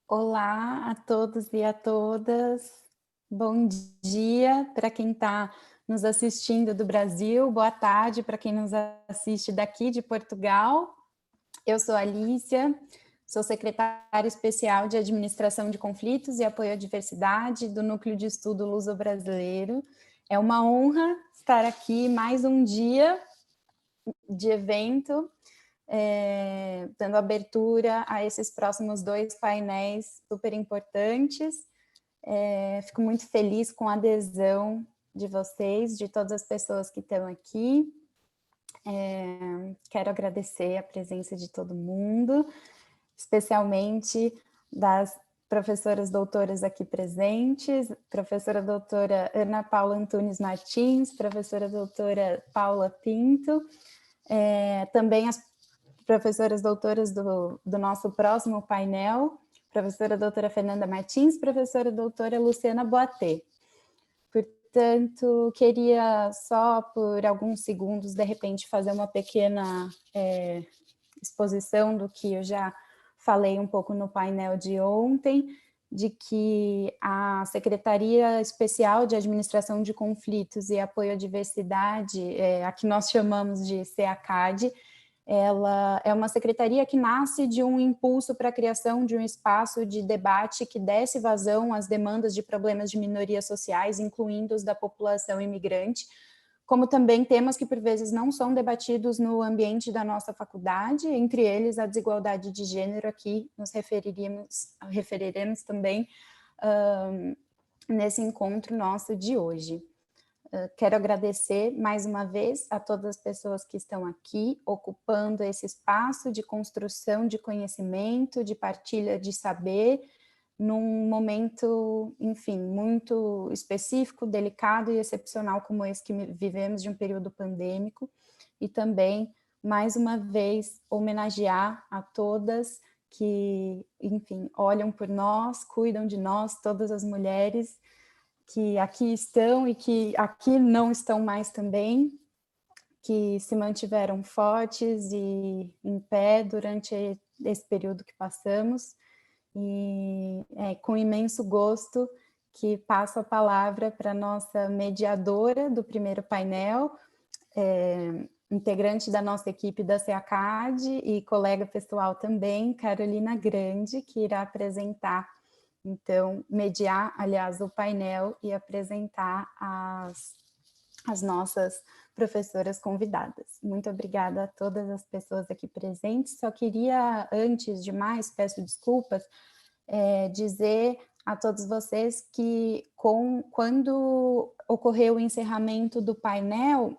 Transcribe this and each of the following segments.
Olá a todos e a todas. Bom dia para quem está nos assistindo do Brasil, boa tarde para quem nos assiste daqui de Portugal. Eu sou a Alicia, sou secretária especial de Administração de Conflitos e Apoio à Diversidade do Núcleo de Estudo Luso-Brasileiro. É uma honra estar aqui mais um dia de evento dando abertura a esses próximos 2 painéis super importantes. Fico muito feliz com a adesão de vocês, de todas as pessoas que estão aqui. Quero agradecer a presença de todo mundo, especialmente das professoras doutoras aqui presentes, professora doutora Ana Paula Antunes Martins, professora doutora Paula Pinto, também as professoras doutoras do nosso próximo painel, professora doutora Fernanda Martins, professora doutora Luciana Boatê. Portanto, queria só por alguns segundos, de repente, fazer uma pequena exposição do que eu já falei um pouco no painel de ontem, de que a Secretaria Especial de Administração de Conflitos e Apoio à Diversidade, a que nós chamamos de SEACAD, ela é uma secretaria que nasce de um impulso para a criação de um espaço de debate que desse vazão às demandas de problemas de minorias sociais, incluindo os da população imigrante, como também temas que por vezes não são debatidos no ambiente da nossa faculdade, entre eles a desigualdade de gênero. Aqui nos referiremos também nesse encontro nosso de hoje. Quero agradecer mais uma vez a todas as pessoas que estão aqui, ocupando esse espaço de construção de conhecimento, de partilha de saber, num momento, enfim, muito específico, delicado e excepcional como esse que vivemos, de um período pandêmico, e também, mais uma vez, homenagear a todas que, enfim, olham por nós, cuidam de nós, todas as mulheres que aqui estão e que aqui não estão mais também, que se mantiveram fortes e em pé durante esse período que passamos. E com imenso gosto que passo a palavra para a nossa mediadora do primeiro painel, integrante da nossa equipe da SEACAD e colega pessoal também, Carolina Grande, que irá apresentar, então, mediar, aliás, o painel e apresentar as nossas professoras convidadas. Muito obrigada a todas as pessoas aqui presentes. Só queria, antes de mais, peço desculpas, dizer a todos vocês que quando ocorreu o encerramento do painel,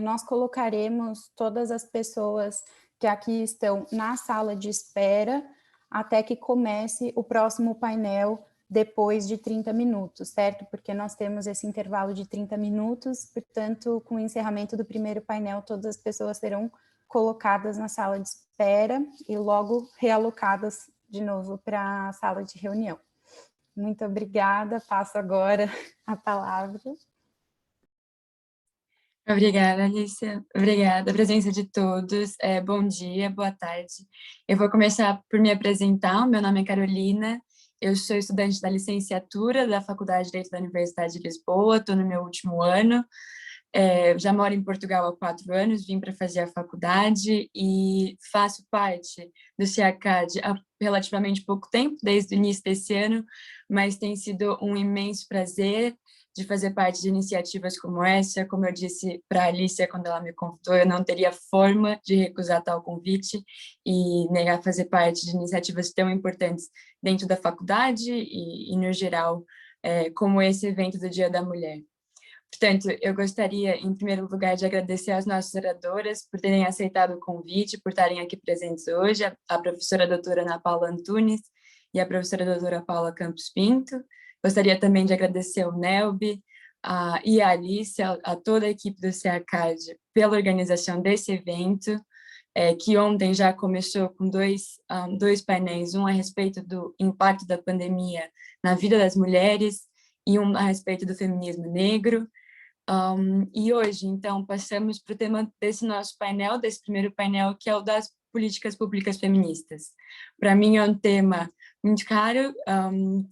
nós colocaremos todas as pessoas que aqui estão na sala de espera até que comece o próximo painel depois de 30 minutos, certo? Porque nós temos esse intervalo de 30 minutos, portanto, com o encerramento do primeiro painel, todas as pessoas serão colocadas na sala de espera e logo realocadas de novo para a sala de reunião. Muito obrigada, passo agora a palavra. Obrigada, Alicia. Obrigada a presença de todos. Bom dia, boa tarde. Eu vou começar por me apresentar. Meu nome é Carolina, eu sou estudante da licenciatura da Faculdade de Direito da Universidade de Lisboa, estou no meu último ano. Já moro em Portugal há 4 anos, vim para fazer a faculdade e faço parte do CIACAD há relativamente pouco tempo, desde o início desse ano, mas tem sido um imenso prazer de fazer parte de iniciativas como essa. Como eu disse para a Alicia quando ela me convidou, eu não teria forma de recusar tal convite e negar fazer parte de iniciativas tão importantes dentro da faculdade e no geral, como esse evento do Dia da Mulher. Portanto, eu gostaria, em primeiro lugar, de agradecer às nossas oradoras por terem aceitado o convite, por estarem aqui presentes hoje, a professora doutora Ana Paula Antunes e a professora doutora Paula Campos Pinto. Gostaria também de agradecer ao NELB e a Alice, a toda a equipe do CEACAD, pela organização desse evento, que ontem já começou com dois painéis, um a respeito do impacto da pandemia na vida das mulheres e um a respeito do feminismo negro. E hoje, então, passamos para o tema desse nosso painel, desse primeiro painel, que é o das políticas públicas feministas. Para mim é um tema muito caro,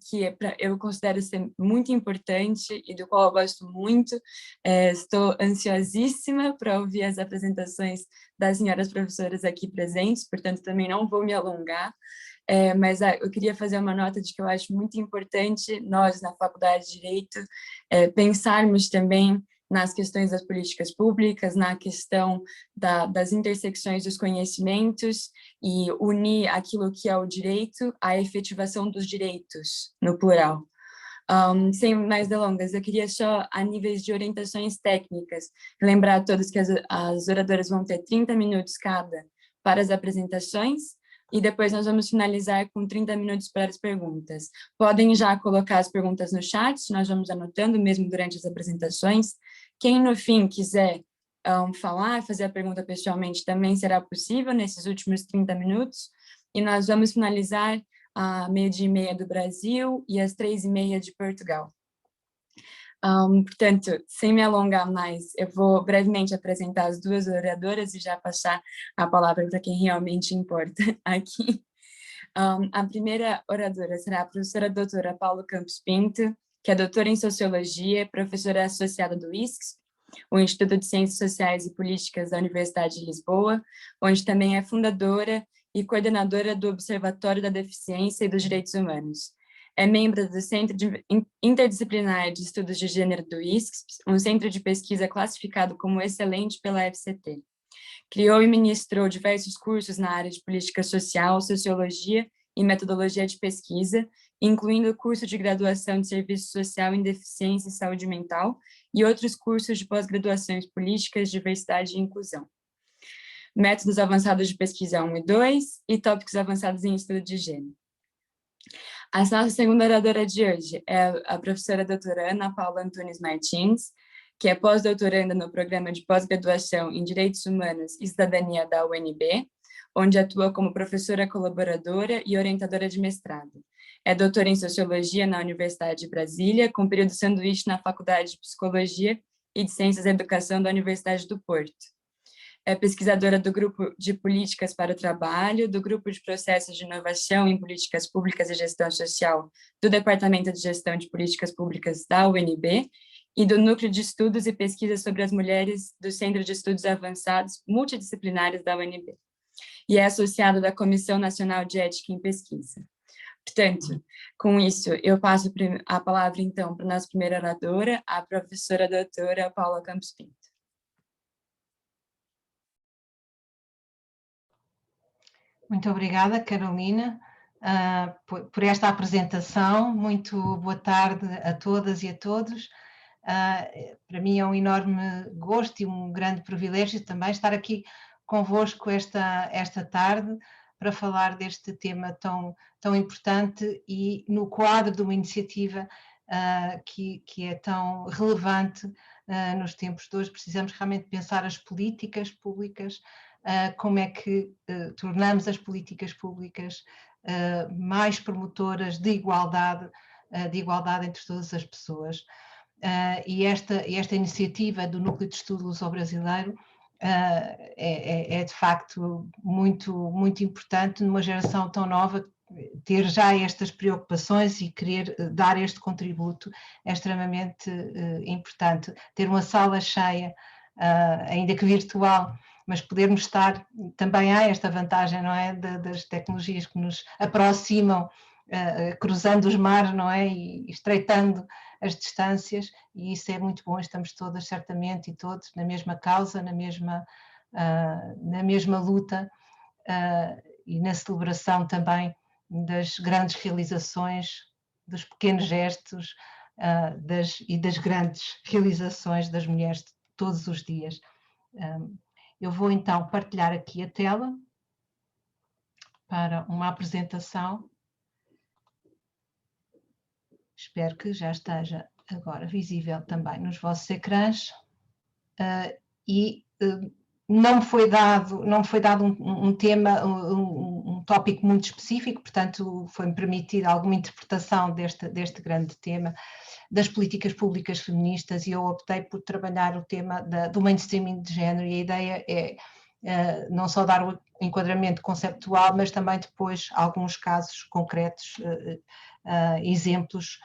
que eu considero ser muito importante e do qual eu gosto muito. Estou ansiosíssima para ouvir as apresentações das senhoras professoras aqui presentes, portanto também não vou me alongar, mas eu queria fazer uma nota de que eu acho muito importante nós, na Faculdade de Direito, pensarmos também nas questões das políticas públicas, na questão das intersecções dos conhecimentos e unir aquilo que é o direito à efetivação dos direitos, no plural. Sem mais delongas, eu queria só, a níveis de orientações técnicas, lembrar a todos que as oradoras vão ter 30 minutos cada para as apresentações, e depois nós vamos finalizar com 30 minutos para as perguntas. Podem já colocar as perguntas no chat, nós vamos anotando mesmo durante as apresentações. Quem no fim quiser falar, fazer a pergunta pessoalmente, também será possível nesses últimos 30 minutos, e nós vamos finalizar às 12h30 do Brasil e às 3h30 de Portugal. Portanto, sem me alongar mais, eu vou brevemente apresentar as duas oradoras e já passar a palavra para quem realmente importa aqui. A primeira oradora será a professora doutora Paula Campos Pinto, que é doutora em Sociologia, professora associada do ISCS, o Instituto de Ciências Sociais e Políticas da Universidade de Lisboa, onde também é fundadora e coordenadora do Observatório da Deficiência e dos Direitos Humanos. É membro do Centro Interdisciplinar de Estudos de Gênero do ISCS, um centro de pesquisa classificado como excelente pela FCT. Criou e ministrou diversos cursos na área de política social, sociologia e metodologia de pesquisa, incluindo o curso de graduação de Serviço Social em Deficiência e Saúde Mental e outros cursos de pós-graduação em Políticas, Diversidade e Inclusão. Métodos avançados de pesquisa 1 e 2 e tópicos avançados em estudo de gênero. A nossa segunda oradora de hoje é a professora doutora Ana Paula Antunes Martins, que é pós-doutoranda no programa de pós-graduação em Direitos Humanos e Cidadania da UNB, onde atua como professora colaboradora e orientadora de mestrado. É doutora em Sociologia na Universidade de Brasília, com período sanduíche na Faculdade de Psicologia e de Ciências da Educação da Universidade do Porto. É pesquisadora do Grupo de Políticas para o Trabalho, do Grupo de Processos de Inovação em Políticas Públicas e Gestão Social do Departamento de Gestão de Políticas Públicas da UNB e do Núcleo de Estudos e Pesquisas sobre as Mulheres do Centro de Estudos Avançados Multidisciplinares da UNB. E é associada da Comissão Nacional de Ética em Pesquisa. Portanto, com isso, eu passo a palavra, então, para a nossa primeira oradora, a professora doutora Paula Campos Pinto. Muito obrigada, Carolina, por esta apresentação. Muito boa tarde a todas e a todos. Para mim é um enorme gosto e um grande privilégio também estar aqui convosco esta tarde para falar deste tema tão importante e no quadro de uma iniciativa que é tão relevante nos tempos de hoje. Precisamos realmente pensar as políticas públicas, como é que tornamos as políticas públicas mais promotoras de igualdade entre todas as pessoas. E esta iniciativa do Núcleo de Estudo Luso-Brasileiro é de facto muito importante numa geração tão nova. Ter já estas preocupações e querer dar este contributo é extremamente importante. Ter uma sala cheia, ainda que virtual, mas podermos estar, também há esta vantagem, não é, das tecnologias que nos aproximam, cruzando os mares, não é, e estreitando as distâncias, e isso é muito bom. Estamos todas, certamente, e todos na mesma causa, na mesma luta, e na celebração também das grandes realizações, dos pequenos gestos e das grandes realizações das mulheres todos os dias. Eu vou então partilhar aqui a tela para uma apresentação. Espero que já esteja agora visível também nos vossos ecrãs. Não foi dado um tema, um tópico muito específico, portanto foi-me permitida alguma interpretação deste grande tema das políticas públicas feministas, e eu optei por trabalhar o tema do mainstreaming de género, e a ideia não só dar o enquadramento conceptual, mas também depois alguns casos concretos, exemplos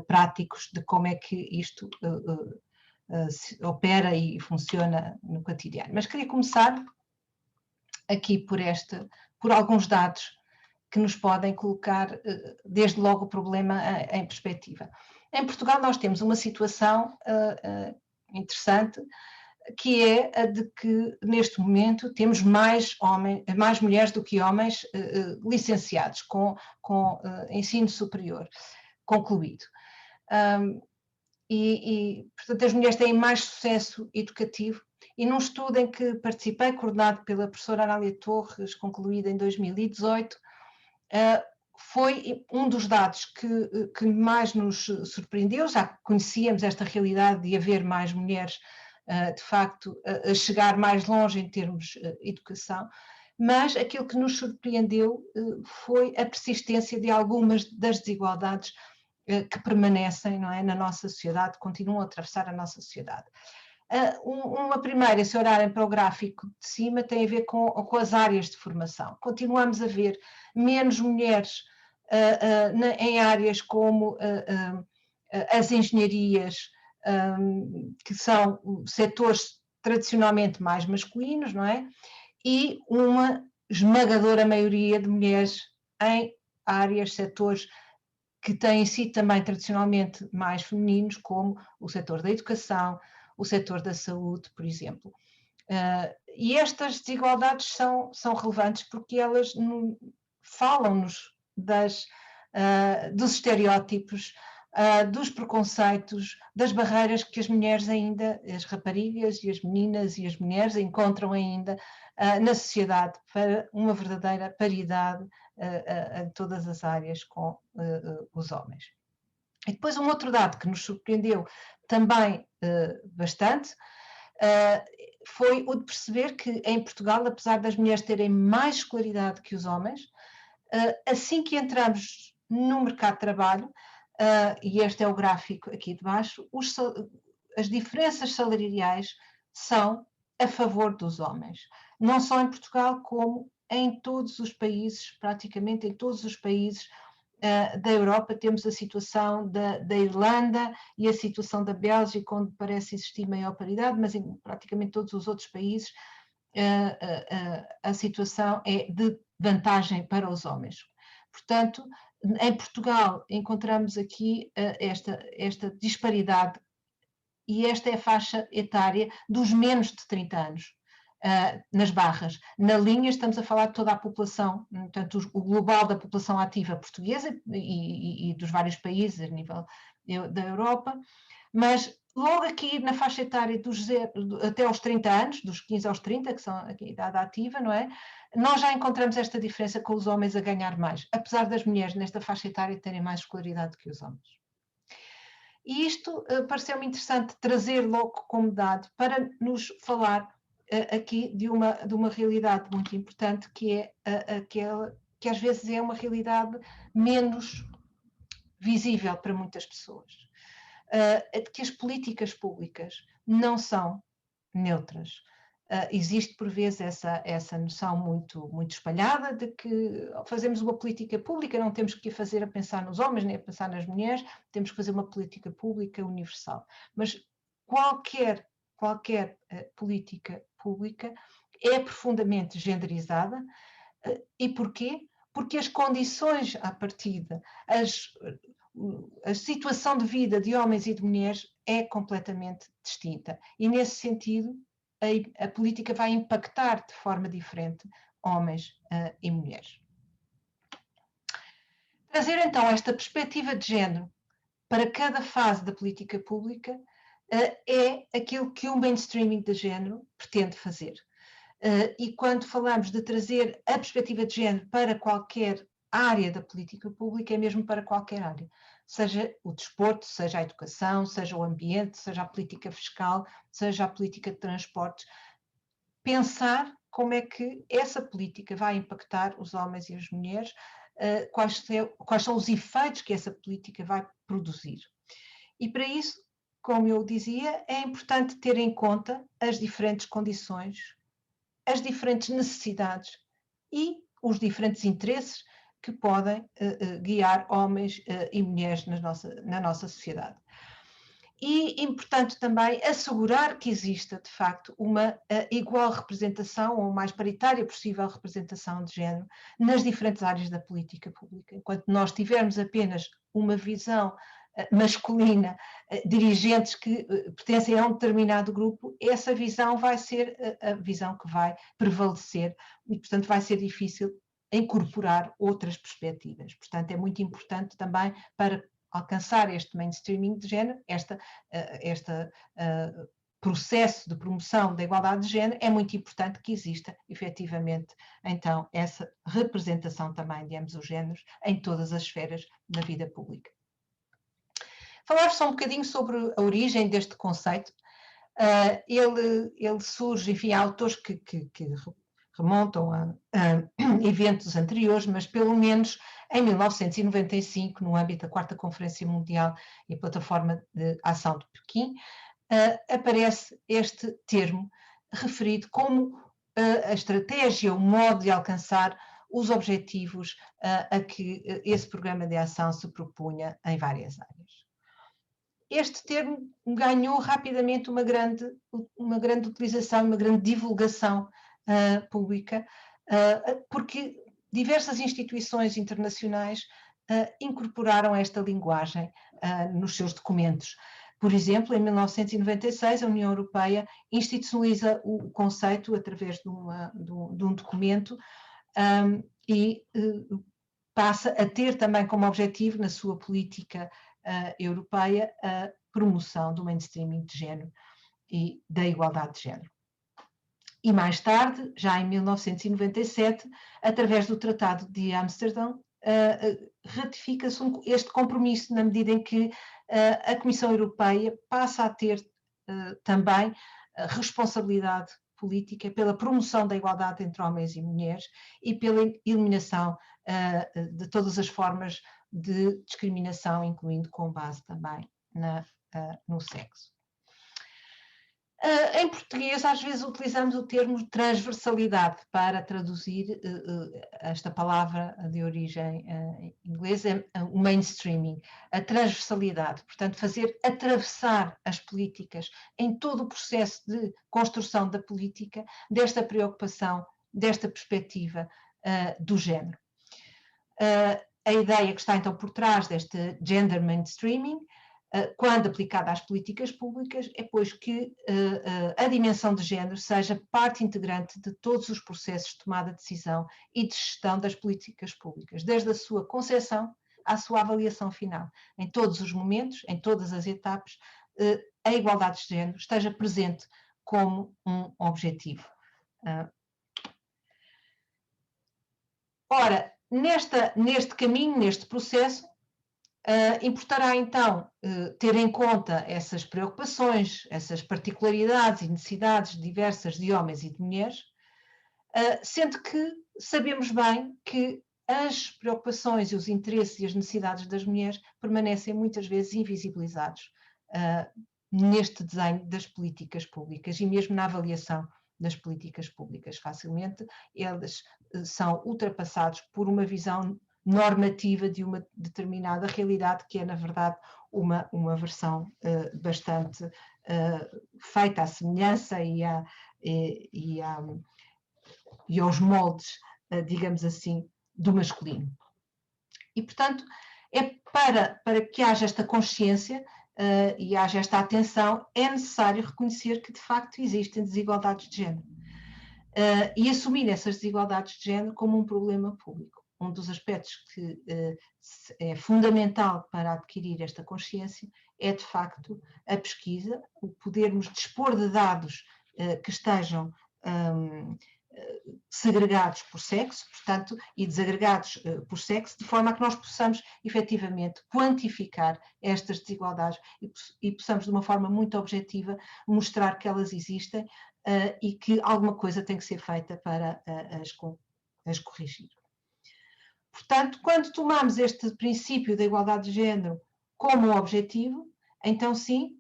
práticos de como é que isto opera e funciona no cotidiano. Mas queria começar aqui por alguns dados que nos podem colocar, desde logo, o problema em perspectiva. Em Portugal nós temos uma situação interessante, que é a de que, neste momento, temos mais mulheres do que homens licenciados com ensino superior concluído. Portanto, as mulheres têm mais sucesso educativo, e num estudo em que participei, coordenado pela professora Anália Torres, concluído em 2018, foi um dos dados que mais nos surpreendeu. Já conhecíamos esta realidade de haver mais mulheres, de facto, a chegar mais longe em termos de educação, mas aquilo que nos surpreendeu foi a persistência de algumas das desigualdades que permanecem, não é, na nossa sociedade, continuam a atravessar a nossa sociedade. Uma primeira, se olharem para o gráfico de cima, tem a ver com as áreas de formação. Continuamos a ver menos mulheres em áreas como as engenharias, que são setores tradicionalmente mais masculinos, não é? E uma esmagadora maioria de mulheres em áreas, setores que têm sido também tradicionalmente mais femininos, como o setor da educação, o setor da saúde, por exemplo. E estas desigualdades são relevantes porque elas falam-nos dos estereótipos, dos preconceitos, das barreiras que as mulheres ainda, as raparigas e as meninas e as mulheres encontram ainda na sociedade para uma verdadeira paridade em todas as áreas com os homens. E depois um outro dado que nos surpreendeu também bastante foi o de perceber que em Portugal, apesar das mulheres terem mais escolaridade que os homens, assim que entramos no mercado de trabalho, e este é o gráfico aqui de baixo, as diferenças salariais são a favor dos homens. Não só em Portugal, como em todos os países, praticamente em todos os países da Europa. Temos a situação da Irlanda e a situação da Bélgica, onde parece existir maior paridade, mas em praticamente todos os outros países a situação é de vantagem para os homens. Portanto, em Portugal encontramos aqui esta disparidade, e esta é a faixa etária dos menos de 30 anos. Nas barras. Na linha estamos a falar de toda a população, portanto o global da população ativa portuguesa e dos vários países a nível da Europa, mas logo aqui na faixa etária até aos 30 anos, dos 15 aos 30, que são a idade ativa, não é? Nós já encontramos esta diferença com os homens a ganhar mais, apesar das mulheres nesta faixa etária terem mais escolaridade que os homens. E isto pareceu-me interessante trazer logo como dado para nos falar aqui de uma realidade muito importante, que é aquela que às vezes é uma realidade menos visível para muitas pessoas, de que as políticas públicas não são neutras. Existe por vezes essa noção muito espalhada de que fazemos uma política pública, não temos que fazer a pensar nos homens nem a pensar nas mulheres, temos que fazer uma política pública universal. Mas qualquer política pública é profundamente genderizada. E porquê? Porque as condições à partida, a situação de vida de homens e de mulheres é completamente distinta. E nesse sentido, a política vai impactar de forma diferente homens e mulheres. Trazer então esta perspectiva de género para cada fase da política pública é aquilo que o mainstreaming de género pretende fazer. E quando falamos de trazer a perspectiva de género para qualquer área da política pública, é mesmo para qualquer área, seja o desporto, seja a educação, seja o ambiente, seja a política fiscal, seja a política de transportes. Pensar como é que essa política vai impactar os homens e as mulheres, quais são os efeitos que essa política vai produzir. E para isso, como eu dizia, é importante ter em conta as diferentes condições as diferentes necessidades e os diferentes interesses que podem guiar homens e mulheres na nossa sociedade. E importante também assegurar que exista, de facto, uma igual representação, ou mais paritária possível representação de género nas diferentes áreas da política pública. Enquanto nós tivermos apenas uma visão masculina, dirigentes que pertencem a um determinado grupo, essa visão vai ser a visão que vai prevalecer e, portanto, vai ser difícil incorporar outras perspectivas. Portanto, é muito importante também para alcançar este mainstreaming de género, este processo de promoção da igualdade de género, é muito importante que exista, efetivamente, então, essa representação também de ambos os géneros em todas as esferas da vida pública. Falar só um bocadinho sobre a origem deste conceito. Ele surge, enfim, há autores que remontam a eventos anteriores, mas pelo menos em 1995, no âmbito da 4ª Conferência Mundial e Plataforma de Ação de Pequim, aparece este termo referido como a estratégia, o modo de alcançar os objetivos a que esse programa de ação se propunha em várias áreas. Este termo ganhou rapidamente uma grande utilização, uma grande divulgação pública, porque diversas instituições internacionais incorporaram esta linguagem nos seus documentos. Por exemplo, em 1996, a União Europeia institucionaliza o conceito através de um documento e passa a ter também como objetivo, na sua política europeia, a promoção do mainstreaming de género e da igualdade de género. E mais tarde, já em 1997, através do Tratado de Amsterdão, ratifica-se este compromisso na medida em que a Comissão Europeia passa a ter também a responsabilidade política pela promoção da igualdade entre homens e mulheres e pela eliminação de todas as formas de discriminação, incluindo com base também no sexo. Em português, às vezes utilizamos o termo transversalidade para traduzir esta palavra de origem inglesa, o mainstreaming, a transversalidade, portanto, fazer atravessar as políticas em todo o processo de construção da política, desta preocupação, desta perspectiva do género. A ideia que está então por trás deste gender mainstreaming, quando aplicada às políticas públicas, é pois que a dimensão de género seja parte integrante de todos os processos de tomada de decisão e de gestão das políticas públicas, desde a sua concepção à sua avaliação final. Em todos os momentos, em todas as etapas, a igualdade de género esteja presente como um objetivo. Ora, neste caminho, neste processo, importará então ter em conta essas preocupações, essas particularidades e necessidades diversas de homens e de mulheres, sendo que sabemos bem que as preocupações e os interesses e as necessidades das mulheres permanecem muitas vezes invisibilizados neste desenho das políticas públicas e mesmo na avaliação das políticas públicas. Facilmente eles são ultrapassados por uma visão normativa de uma determinada realidade, que é, na verdade, uma versão bastante feita à semelhança e aos moldes, digamos assim, do masculino. E, portanto, é para que haja esta consciência e haja esta atenção, é necessário reconhecer que, de facto, existem desigualdades de género. E assumir essas desigualdades de género como um problema público. Um dos aspectos que é fundamental para adquirir esta consciência é, de facto, a pesquisa, o podermos dispor de dados que estejam segregados por sexo, portanto, e desagregados por sexo, de forma a que nós possamos, efetivamente, quantificar estas desigualdades e possamos, de uma forma muito objetiva, mostrar que elas existem e que alguma coisa tem que ser feita para as corrigir. Portanto, quando tomamos este princípio da igualdade de género como objetivo, então sim,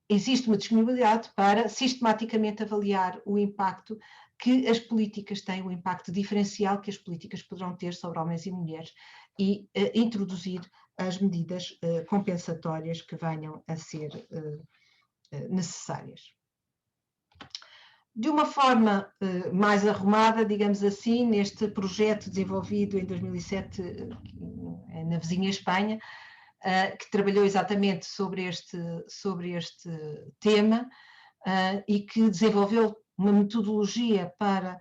existe uma disponibilidade para sistematicamente avaliar o impacto que as políticas têm o impacto diferencial que as políticas poderão ter sobre homens e mulheres e introduzir as medidas compensatórias que venham a ser necessárias. De uma forma mais arrumada, digamos assim, neste projeto desenvolvido em 2007 na vizinha Espanha, que trabalhou exatamente sobre este tema e que desenvolveu uma metodologia para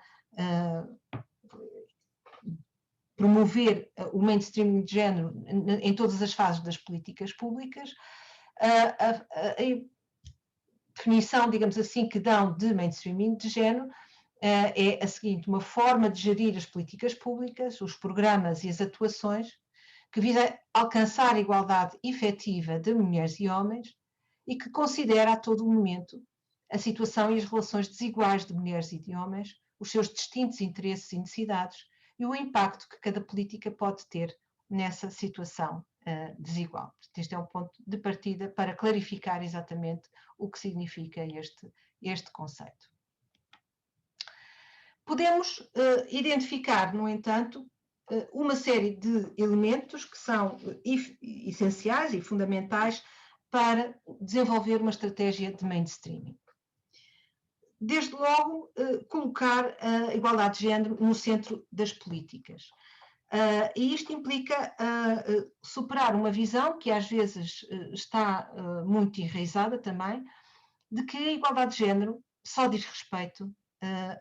promover o mainstreaming de género em todas as fases das políticas públicas. A definição, digamos assim, que dão de mainstreaming de género é a seguinte: uma forma de gerir as políticas públicas, os programas e as atuações que visa alcançar a igualdade efetiva de mulheres e homens e que considera a todo momento a situação e as relações desiguais de mulheres e de homens, os seus distintos interesses e necessidades e o impacto que cada política pode ter nessa situação desigual. Este é um ponto de partida para clarificar exatamente o que significa este conceito. Podemos identificar, no entanto, uma série de elementos que são essenciais e fundamentais para desenvolver uma estratégia de mainstreaming. Desde logo, colocar a igualdade de género no centro das políticas. E isto implica superar uma visão que às vezes está muito enraizada também, de que a igualdade de género só diz respeito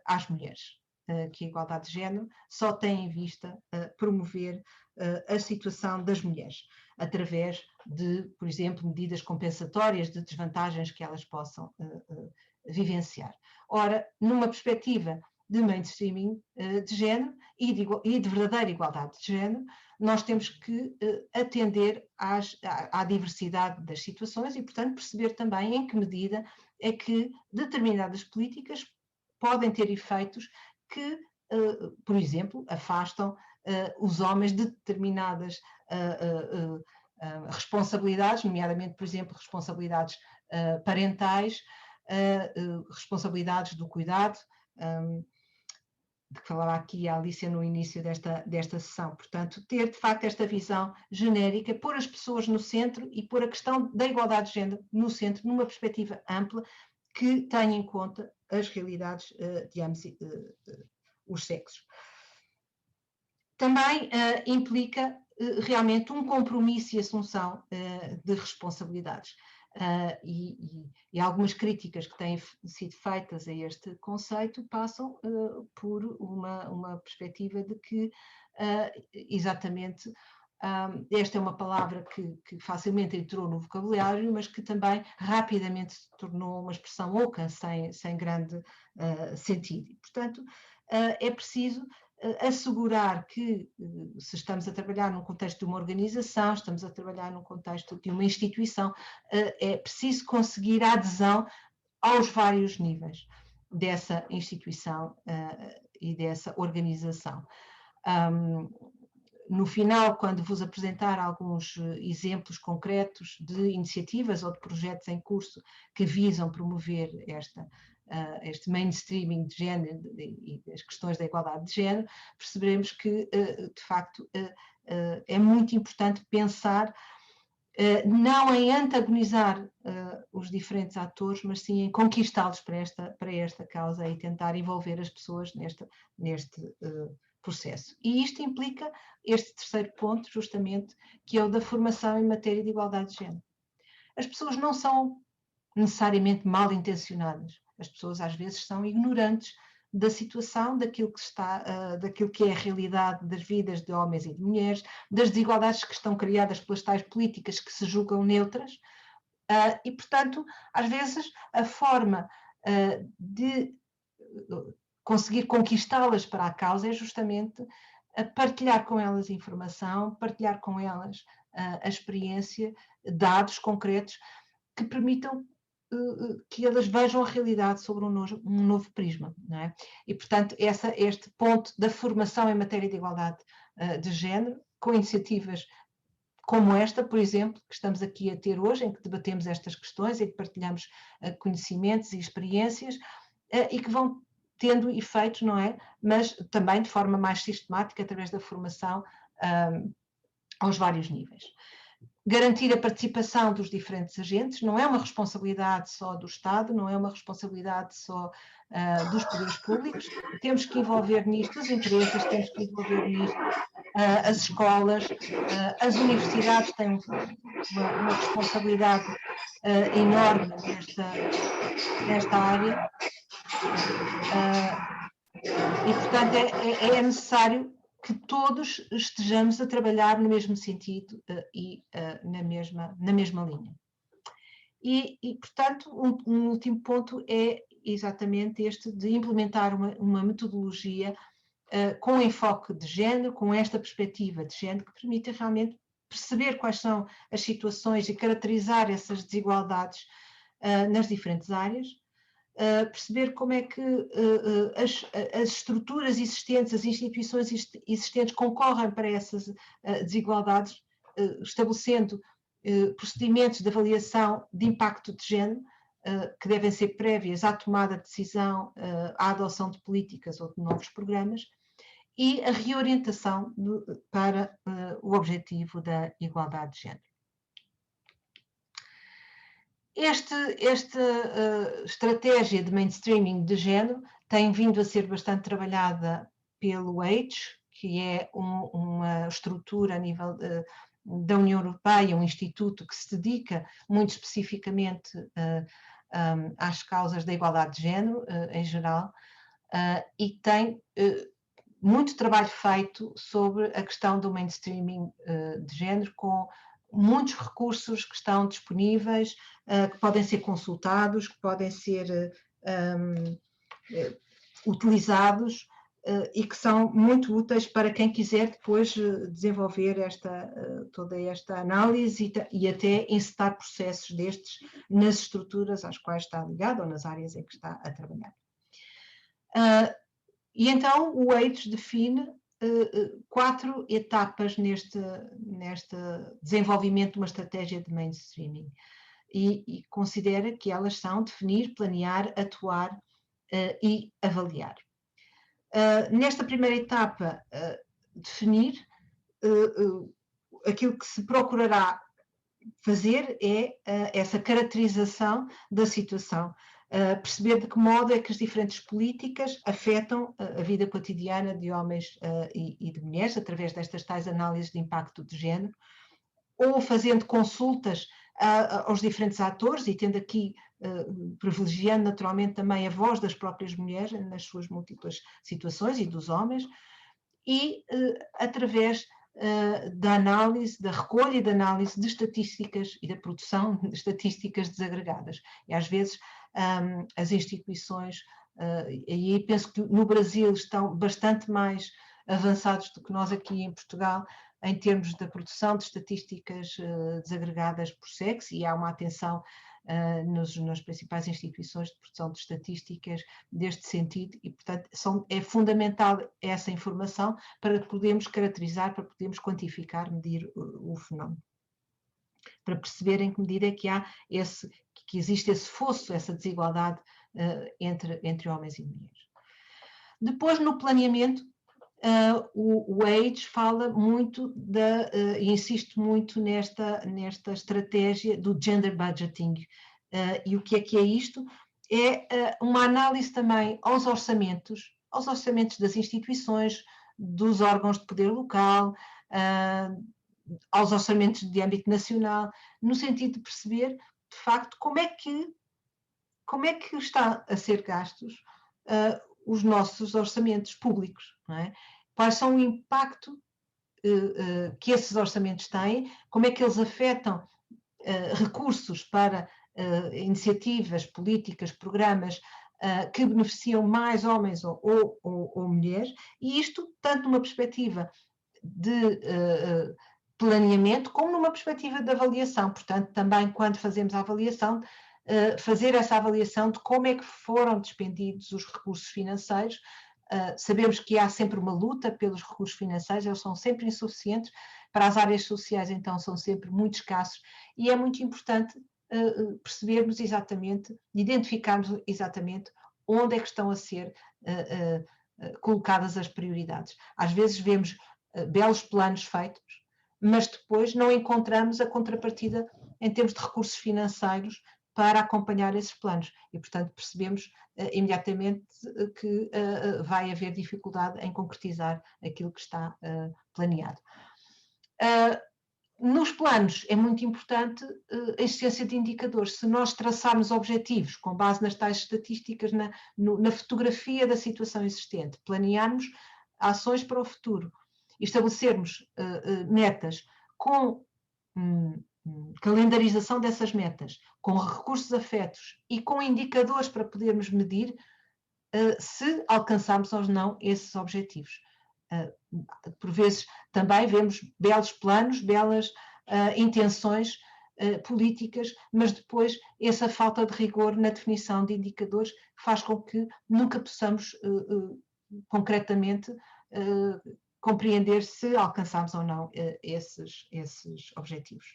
às mulheres, que a igualdade de género só tem em vista promover a situação das mulheres, através de, por exemplo, medidas compensatórias de desvantagens que elas possam vivenciar. Ora, numa perspectiva de mainstreaming de género e de verdadeira igualdade de género, nós temos que atender à diversidade das situações e, portanto, perceber também em que medida é que determinadas políticas podem ter efeitos que, por exemplo, afastam os homens de determinadas responsabilidades, nomeadamente, por exemplo, responsabilidades parentais, responsabilidades do cuidado, de que falava aqui a Alicia no início desta sessão. Portanto, ter de facto esta visão genérica, pôr as pessoas no centro e pôr a questão da igualdade de género no centro, numa perspectiva ampla que tenha em conta as realidades de ambos os sexos. Também implica realmente um compromisso e assunção de responsabilidades. E algumas críticas que têm sido feitas a este conceito passam por uma perspectiva de que exatamente esta é uma palavra que facilmente entrou no vocabulário, mas que também rapidamente se tornou uma expressão oca, sem grande sentido. E, portanto, é preciso assegurar que, se estamos a trabalhar num contexto de uma organização, estamos a trabalhar num contexto de uma instituição, é preciso conseguir a adesão aos vários níveis dessa instituição e dessa organização. No final, quando vos apresentar alguns exemplos concretos de iniciativas ou de projetos em curso que visam promover este mainstreaming de género e as questões da igualdade de género, perceberemos que, de facto, é muito importante pensar não em antagonizar os diferentes atores, mas sim em conquistá-los para esta causa e tentar envolver as pessoas neste processo. E isto implica este terceiro ponto, justamente, que é o da formação em matéria de igualdade de género. As pessoas não são necessariamente mal intencionadas. As pessoas às vezes são ignorantes da situação, daquilo que é a realidade das vidas de homens e de mulheres, das desigualdades que estão criadas pelas tais políticas que se julgam neutras, e, portanto, às vezes a forma de conseguir conquistá-las para a causa é justamente partilhar com elas informação, partilhar com elas a experiência, dados concretos que permitam que elas vejam a realidade sobre um novo prisma, não é? E, portanto, este ponto da formação em matéria de igualdade de género, com iniciativas como esta, por exemplo, que estamos aqui a ter hoje, em que debatemos estas questões e que partilhamos conhecimentos e experiências, e que vão tendo efeitos, não é? Mas também de forma mais sistemática, através da formação aos vários níveis. Garantir a participação dos diferentes agentes não é uma responsabilidade só do Estado, não é uma responsabilidade só dos poderes públicos, temos que envolver nisto as empresas, temos que envolver nisto as escolas, as universidades têm uma responsabilidade enorme nesta área e, portanto, é necessário que todos estejamos a trabalhar no mesmo sentido e na mesma linha. E portanto, um último ponto é exatamente este de implementar uma metodologia com enfoque de género, com esta perspectiva de género, que permita realmente perceber quais são as situações e caracterizar essas desigualdades nas diferentes áreas, perceber como é que as estruturas existentes, as instituições existentes concorrem para essas desigualdades, estabelecendo procedimentos de avaliação de impacto de género, que devem ser prévias à tomada de decisão, à adoção de políticas ou de novos programas, e a reorientação para o objetivo da igualdade de género. Esta estratégia de mainstreaming de género tem vindo a ser bastante trabalhada pelo Age, que é uma estrutura a nível da União Europeia, um instituto que se dedica muito especificamente às causas da igualdade de género em geral, e tem muito trabalho feito sobre a questão do mainstreaming de género, com muitos recursos que estão disponíveis, que podem ser consultados, que podem ser utilizados e que são muito úteis para quem quiser depois desenvolver toda esta análise e até encetar processos destes nas estruturas às quais está ligado ou nas áreas em que está a trabalhar. E então o Age define 4 etapas neste desenvolvimento de uma estratégia de mainstreaming e considera que elas são definir, planear, atuar e avaliar. Nesta primeira etapa, definir, aquilo que se procurará fazer é essa caracterização da situação, perceber de que modo é que as diferentes políticas afetam a vida cotidiana de homens e de mulheres, através destas tais análises de impacto de género, ou fazendo consultas aos diferentes atores e tendo aqui, privilegiando naturalmente também a voz das próprias mulheres nas suas múltiplas situações e dos homens, e através da análise, da recolha e da análise de estatísticas e da produção de estatísticas desagregadas. E às vezes as instituições, e aí penso que no Brasil estão bastante mais avançados do que nós aqui em Portugal, em termos da produção de estatísticas desagregadas por sexo, e há uma atenção nas principais instituições de produção de estatísticas deste sentido, e portanto é fundamental essa informação para podermos caracterizar, para podermos quantificar, medir o fenómeno, para perceber em que medida é que existe esse fosso, essa desigualdade entre homens e mulheres. Depois, no planeamento, o Age fala muito e insiste muito nesta estratégia do gender budgeting. E o que é isto? É uma análise também aos orçamentos das instituições, dos órgãos de poder local, aos orçamentos de âmbito nacional, no sentido de perceber, de facto, como é que está a ser gastos os nossos orçamentos públicos, não é? Quais são o impacto que esses orçamentos têm, como é que eles afetam recursos para iniciativas, políticas, programas que beneficiam mais homens ou mulheres, e isto tanto numa perspectiva de planeamento como numa perspectiva de avaliação. Portanto, também quando fazemos a avaliação, fazer essa avaliação de como é que foram despendidos os recursos financeiros. Sabemos que há sempre uma luta pelos recursos financeiros, eles são sempre insuficientes, para as áreas sociais então são sempre muito escassos, e é muito importante percebermos exatamente, identificarmos exatamente onde é que estão a ser colocadas as prioridades. Às vezes vemos belos planos feitos, mas depois não encontramos a contrapartida em termos de recursos financeiros para acompanhar esses planos e, portanto, percebemos imediatamente que vai haver dificuldade em concretizar aquilo que está planeado. Nos planos é muito importante a existência de indicadores. Se nós traçarmos objetivos com base nas tais estatísticas, na fotografia da situação existente, planearmos ações para o futuro, estabelecermos metas com calendarização dessas metas, com recursos afetos e com indicadores para podermos medir se alcançarmos ou não esses objetivos. Por vezes também vemos belos planos, belas intenções políticas, mas depois essa falta de rigor na definição de indicadores faz com que nunca possamos concretamente compreender se alcançamos ou não esses objetivos.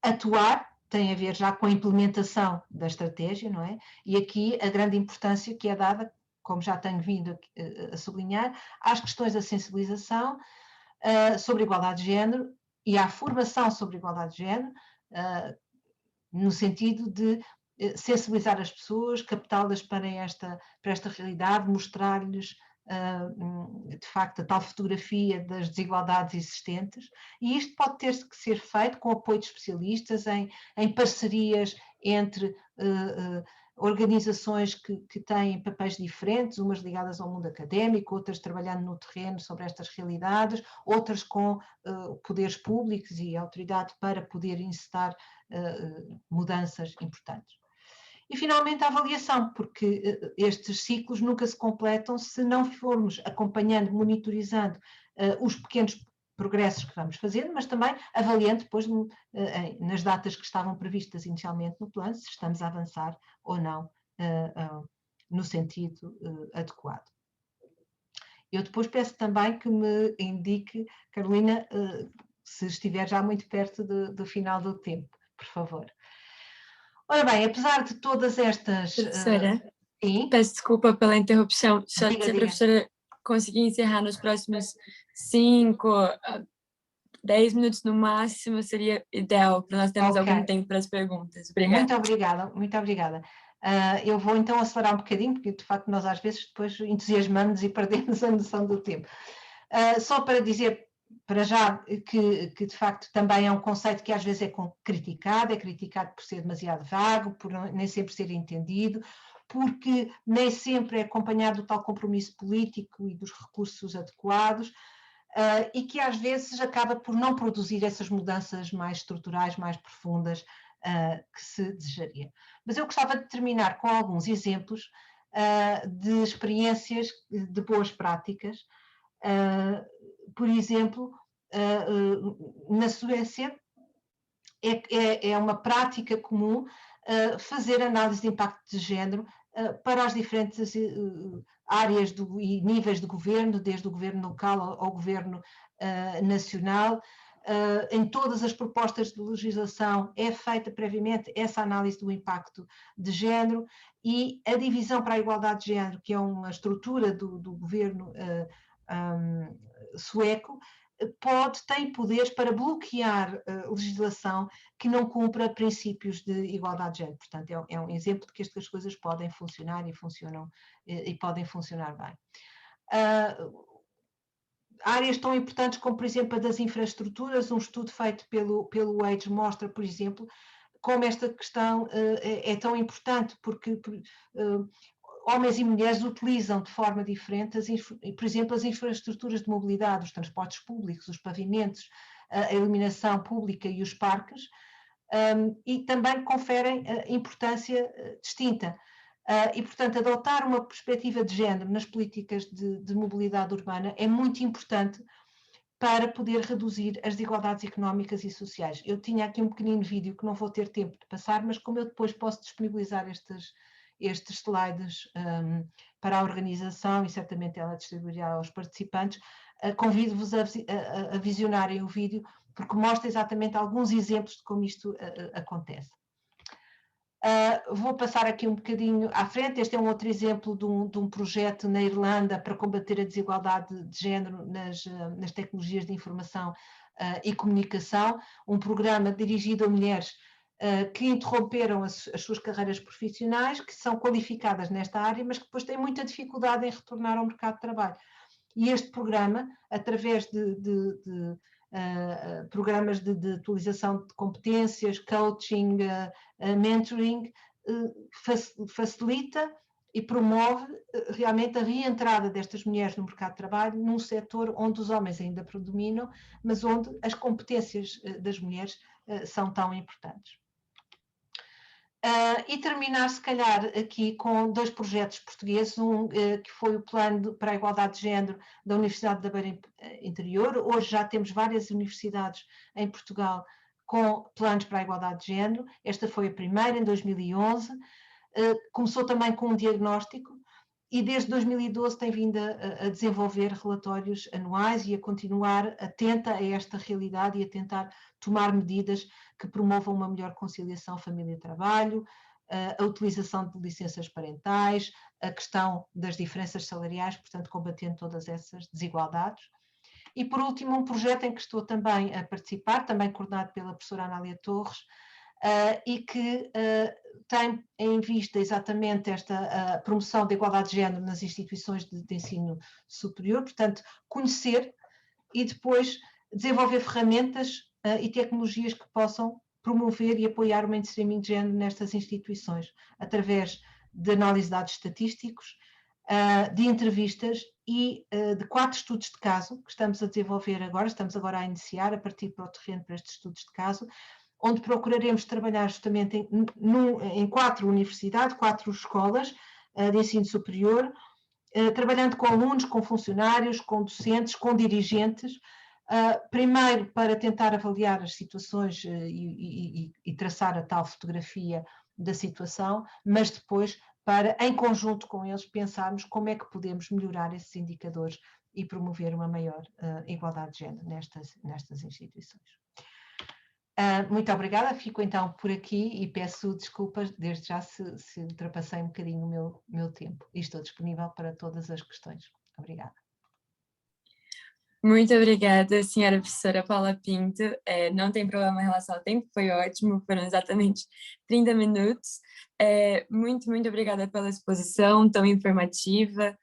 Atuar tem a ver já com a implementação da estratégia, não é? E aqui a grande importância que é dada, como já tenho vindo a sublinhar, às questões da sensibilização sobre a igualdade de género e à formação sobre a igualdade de género, no sentido de sensibilizar as pessoas, captá-las para esta realidade, mostrar-lhes de facto a tal fotografia das desigualdades existentes, e isto pode ter que ser feito com apoio de especialistas, em parcerias entre organizações que têm papéis diferentes, umas ligadas ao mundo académico, outras trabalhando no terreno sobre estas realidades, outras com poderes públicos e autoridade para poder incitar mudanças importantes. E, finalmente, a avaliação, porque estes ciclos nunca se completam se não formos acompanhando, monitorizando os pequenos progressos que vamos fazendo, mas também avaliando depois nas datas que estavam previstas inicialmente no plano, se estamos a avançar ou não no sentido adequado. Eu depois peço também que me indique, Carolina, se estiver já muito perto do final do tempo, por favor. Ora bem, apesar de todas estas... Professora, peço desculpa pela interrupção, só se a professora conseguir encerrar nos próximos 5, 10 minutos no máximo, seria ideal, para nós termos algum tempo para as perguntas. Obrigada. Muito obrigada, muito obrigada. Eu vou então acelerar um bocadinho, porque de facto nós às vezes depois entusiasmamos e perdemos a noção do tempo. Só para dizer, para já, que de facto também é um conceito que às vezes é criticado por ser demasiado vago, por nem sempre ser entendido, porque nem sempre é acompanhado do tal compromisso político e dos recursos adequados, e que às vezes acaba por não produzir essas mudanças mais estruturais, mais profundas que se desejaria. Mas eu gostava de terminar com alguns exemplos de experiências, de boas práticas. Por exemplo, na Suécia é uma prática comum fazer análise de impacto de género para as diferentes áreas e níveis de governo, desde o governo local ao governo nacional. Em todas as propostas de legislação é feita previamente essa análise do impacto de género, e a divisão para a igualdade de género, que é uma estrutura do governo sueco, tem poderes para bloquear legislação que não cumpra princípios de igualdade de género. Portanto, é um exemplo de que estas coisas podem funcionar e funcionam e podem funcionar bem. Áreas tão importantes como, por exemplo, a das infraestruturas, um estudo feito pelo Age mostra, por exemplo, como esta questão é tão importante, porque homens e mulheres utilizam de forma diferente, por exemplo, as infraestruturas de mobilidade, os transportes públicos, os pavimentos, a iluminação pública e os parques, e também conferem importância distinta. E, portanto, adotar uma perspectiva de género nas políticas de mobilidade urbana é muito importante para poder reduzir as desigualdades económicas e sociais. Eu tinha aqui um pequenino vídeo que não vou ter tempo de passar, mas como eu depois posso disponibilizar estes slides para a organização, e certamente ela distribuirá aos participantes, convido-vos a visionarem o vídeo, porque mostra exatamente alguns exemplos de como isto acontece. Vou passar aqui um bocadinho à frente. Este é um outro exemplo de um projeto na Irlanda para combater a desigualdade de género nas tecnologias de informação e comunicação, um programa dirigido a mulheres que interromperam as suas carreiras profissionais, que são qualificadas nesta área, mas que depois têm muita dificuldade em retornar ao mercado de trabalho. E este programa, através de programas de atualização de competências, coaching, mentoring, facilita e promove realmente a reentrada destas mulheres no mercado de trabalho, num setor onde os homens ainda predominam, mas onde as competências das mulheres são tão importantes. E terminar, se calhar, aqui com 2 projetos portugueses, um que foi o Plano para a Igualdade de Género da Universidade da Beira Interior. Hoje já temos várias universidades em Portugal com planos para a igualdade de género. Esta foi a primeira, em 2011. Começou também com um diagnóstico e desde 2012 tem vindo a desenvolver relatórios anuais e a continuar atenta a esta realidade e a tentar tomar medidas que promovam uma melhor conciliação família-trabalho, a utilização de licenças parentais, a questão das diferenças salariais, portanto, combatendo todas essas desigualdades. E, por último, um projeto em que estou também a participar, também coordenado pela professora Anália Torres, e que tem em vista exatamente esta promoção da igualdade de género nas instituições de ensino superior, portanto, conhecer e depois desenvolver ferramentas e tecnologias que possam promover e apoiar o mainstreaming de género nestas instituições, através de análise de dados estatísticos, de entrevistas e de 4 estudos de caso que estamos a desenvolver agora, estamos agora a iniciar a partir para o terreno para estes estudos de caso, onde procuraremos trabalhar justamente em 4 universidades, 4 escolas de ensino superior, trabalhando com alunos, com funcionários, com docentes, com dirigentes, primeiro para tentar avaliar as situações e traçar a tal fotografia da situação, mas depois para, em conjunto com eles, pensarmos como é que podemos melhorar esses indicadores e promover uma maior igualdade de género nestas instituições. Muito obrigada, fico então por aqui e peço desculpas desde já se ultrapassei um bocadinho o meu tempo e estou disponível para todas as questões. Obrigada. Muito obrigada, senhora professora Paula Pinto. Não tem problema em relação ao tempo, foi ótimo, foram exatamente 30 minutos. Muito obrigada pela exposição tão informativa.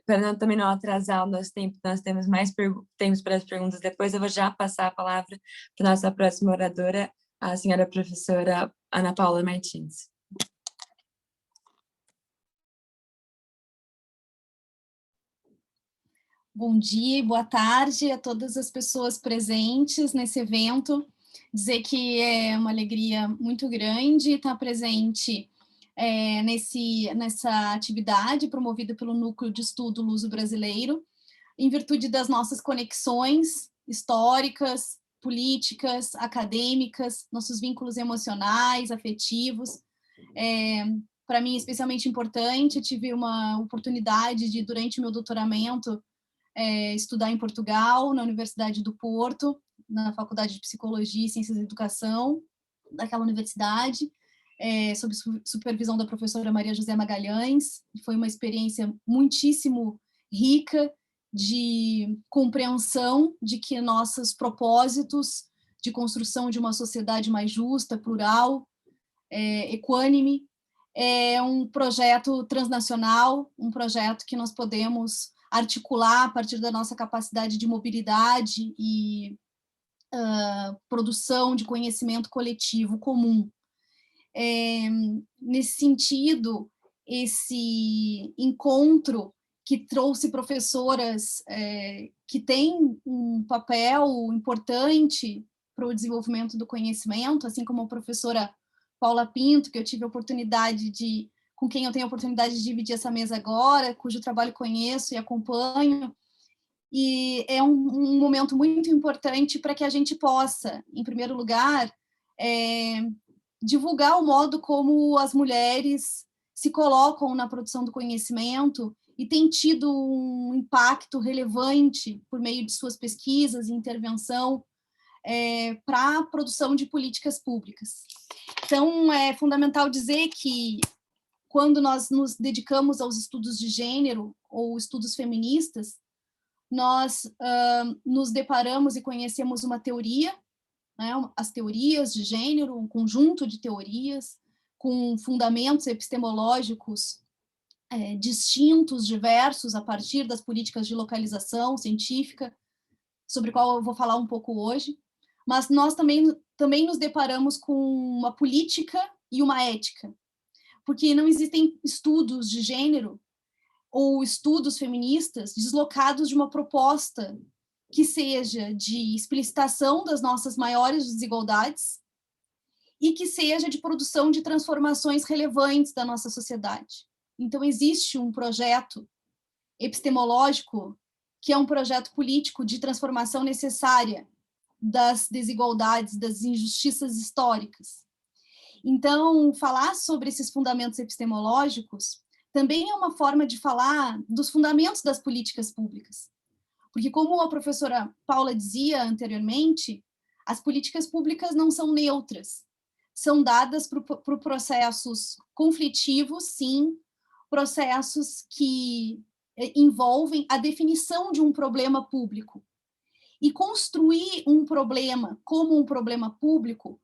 Para também não atrasar o nosso tempo, nós temos mais tempos para as perguntas depois. Eu vou já passar a palavra para a nossa próxima oradora, a senhora professora Ana Paula Martins. Bom dia e boa tarde a todas as pessoas presentes nesse evento. Dizer que é uma alegria muito grande estar presente nessa atividade promovida pelo Núcleo de Estudo Luso-Brasileiro, em virtude das nossas conexões históricas, políticas, acadêmicas, nossos vínculos emocionais, afetivos. Para mim, especialmente importante, eu tive uma oportunidade de, durante o meu doutoramento, estudar em Portugal, na Universidade do Porto, na Faculdade de Psicologia e Ciências da Educação daquela universidade, sob supervisão da professora Maria José Magalhães. Foi uma experiência muitíssimo rica de compreensão de que nossos propósitos de construção de uma sociedade mais justa, plural, equânime, é um projeto transnacional, um projeto que nós podemos articular a partir da nossa capacidade de mobilidade e produção de conhecimento coletivo comum. Nesse sentido, esse encontro que trouxe professoras que têm um papel importante para o desenvolvimento do conhecimento, assim como a professora Paula Pinto, que eu tive a oportunidade com quem eu tenho a oportunidade de dividir essa mesa agora, cujo trabalho conheço e acompanho, e é um momento muito importante para que a gente possa, em primeiro lugar, divulgar o modo como as mulheres se colocam na produção do conhecimento e têm tido um impacto relevante por meio de suas pesquisas e intervenção para a produção de políticas públicas. Então, é fundamental dizer que, quando nós nos dedicamos aos estudos de gênero ou estudos feministas, nós nos deparamos e conhecemos uma teoria, né, as teorias de gênero, um conjunto de teorias com fundamentos epistemológicos distintos, diversos, a partir das políticas de localização científica, sobre a qual eu vou falar um pouco hoje, mas nós também nos deparamos com uma política e uma ética, porque não existem estudos de gênero ou estudos feministas deslocados de uma proposta que seja de explicitação das nossas maiores desigualdades e que seja de produção de transformações relevantes da nossa sociedade. Então, existe um projeto epistemológico que é um projeto político de transformação necessária das desigualdades, das injustiças históricas. Então, falar sobre esses fundamentos epistemológicos também é uma forma de falar dos fundamentos das políticas públicas. Porque, como a professora Paula dizia anteriormente, as políticas públicas não são neutras, são dadas por processos conflitivos, sim, processos que envolvem a definição de um problema público. E construir um problema como um problema público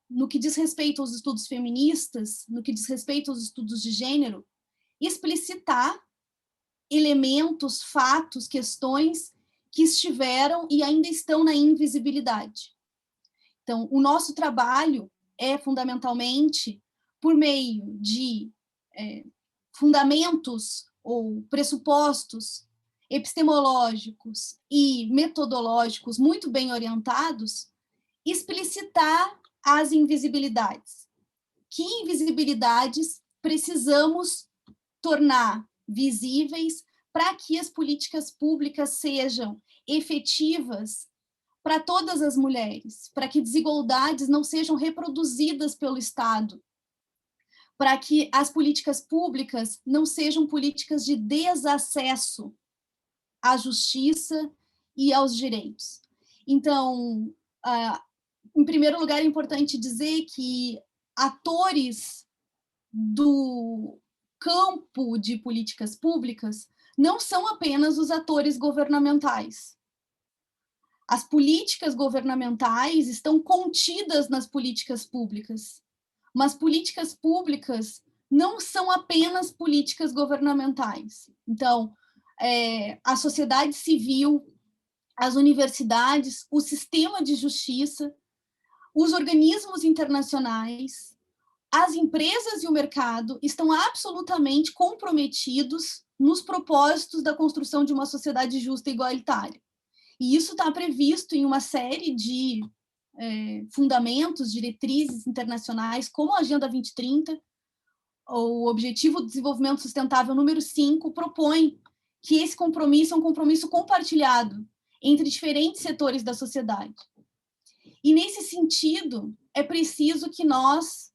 no que diz respeito aos estudos feministas, no que diz respeito aos estudos de gênero, explicitar elementos, fatos, questões que estiveram e ainda estão na invisibilidade. Então, o nosso trabalho é fundamentalmente por meio de fundamentos ou pressupostos epistemológicos e metodológicos muito bem orientados, explicitar as invisibilidades. Que invisibilidades precisamos tornar visíveis para que as políticas públicas sejam efetivas para todas as mulheres, para que desigualdades não sejam reproduzidas pelo Estado, para que as políticas públicas não sejam políticas de desacesso à justiça e aos direitos. Então, em primeiro lugar, é importante dizer que atores do campo de políticas públicas não são apenas os atores governamentais. As políticas governamentais estão contidas nas políticas públicas, mas políticas públicas não são apenas políticas governamentais. Então, a sociedade civil, as universidades, o sistema de justiça, os organismos internacionais, as empresas e o mercado estão absolutamente comprometidos nos propósitos da construção de uma sociedade justa e igualitária. E isso está previsto em uma série de fundamentos, diretrizes internacionais, como a Agenda 2030, o Objetivo do Desenvolvimento Sustentável número 5, propõe que esse compromisso é um compromisso compartilhado entre diferentes setores da sociedade. E, nesse sentido, é preciso que nós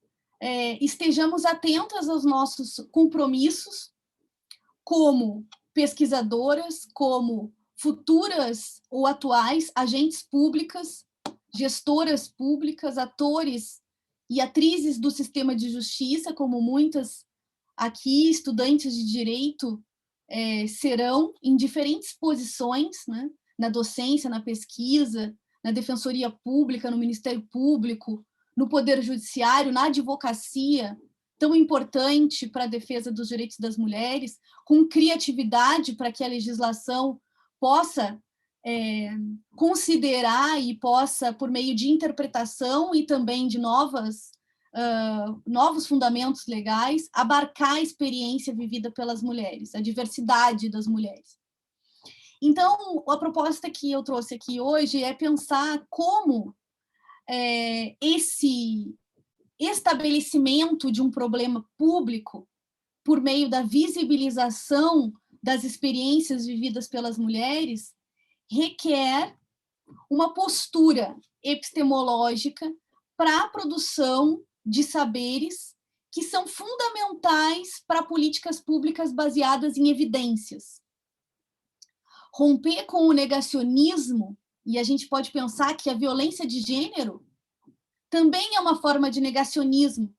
estejamos atentas aos nossos compromissos como pesquisadoras, como futuras ou atuais agentes públicas, gestoras públicas, atores e atrizes do sistema de justiça, como muitas aqui, estudantes de direito, serão em diferentes posições, né? Na docência, na pesquisa, na defensoria pública, no Ministério Público, no Poder Judiciário, na advocacia, tão importante para a defesa dos direitos das mulheres, com criatividade para que a legislação possa considerar e possa, por meio de interpretação e também de novos fundamentos legais, abarcar a experiência vivida pelas mulheres, a diversidade das mulheres. Então, a proposta que eu trouxe aqui hoje é pensar como esse estabelecimento de um problema público, por meio da visibilização das experiências vividas pelas mulheres, requer uma postura epistemológica para a produção de saberes que são fundamentais para políticas públicas baseadas em evidências. Romper com o negacionismo, e a gente pode pensar que a violência de gênero também é uma forma de negacionismo,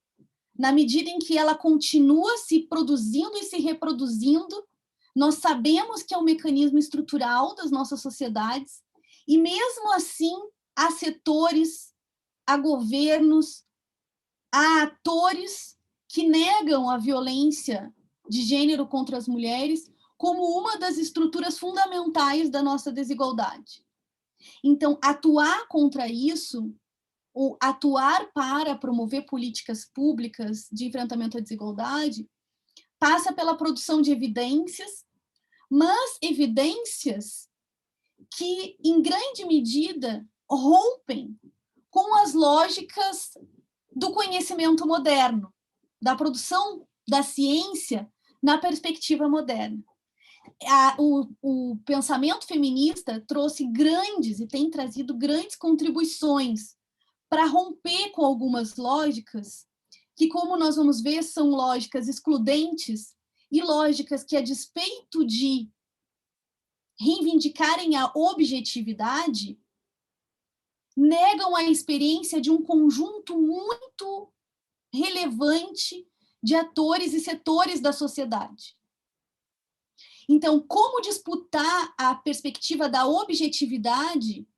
na medida em que ela continua se produzindo e se reproduzindo. Nós sabemos que é um mecanismo estrutural das nossas sociedades, e mesmo assim há setores, há governos, há atores que negam a violência de gênero contra as mulheres como uma das estruturas fundamentais da nossa desigualdade. Então, atuar contra isso, ou atuar para promover políticas públicas de enfrentamento à desigualdade, passa pela produção de evidências, mas evidências que, em grande medida, rompem com as lógicas do conhecimento moderno, da produção da ciência na perspectiva moderna. O pensamento feminista trouxe grandes, e tem trazido grandes contribuições para romper com algumas lógicas que, como nós vamos ver, são lógicas excludentes e lógicas que, a despeito de reivindicarem a objetividade, negam a experiência de um conjunto muito relevante de atores e setores da sociedade. Então, como disputar a perspectiva da objetividade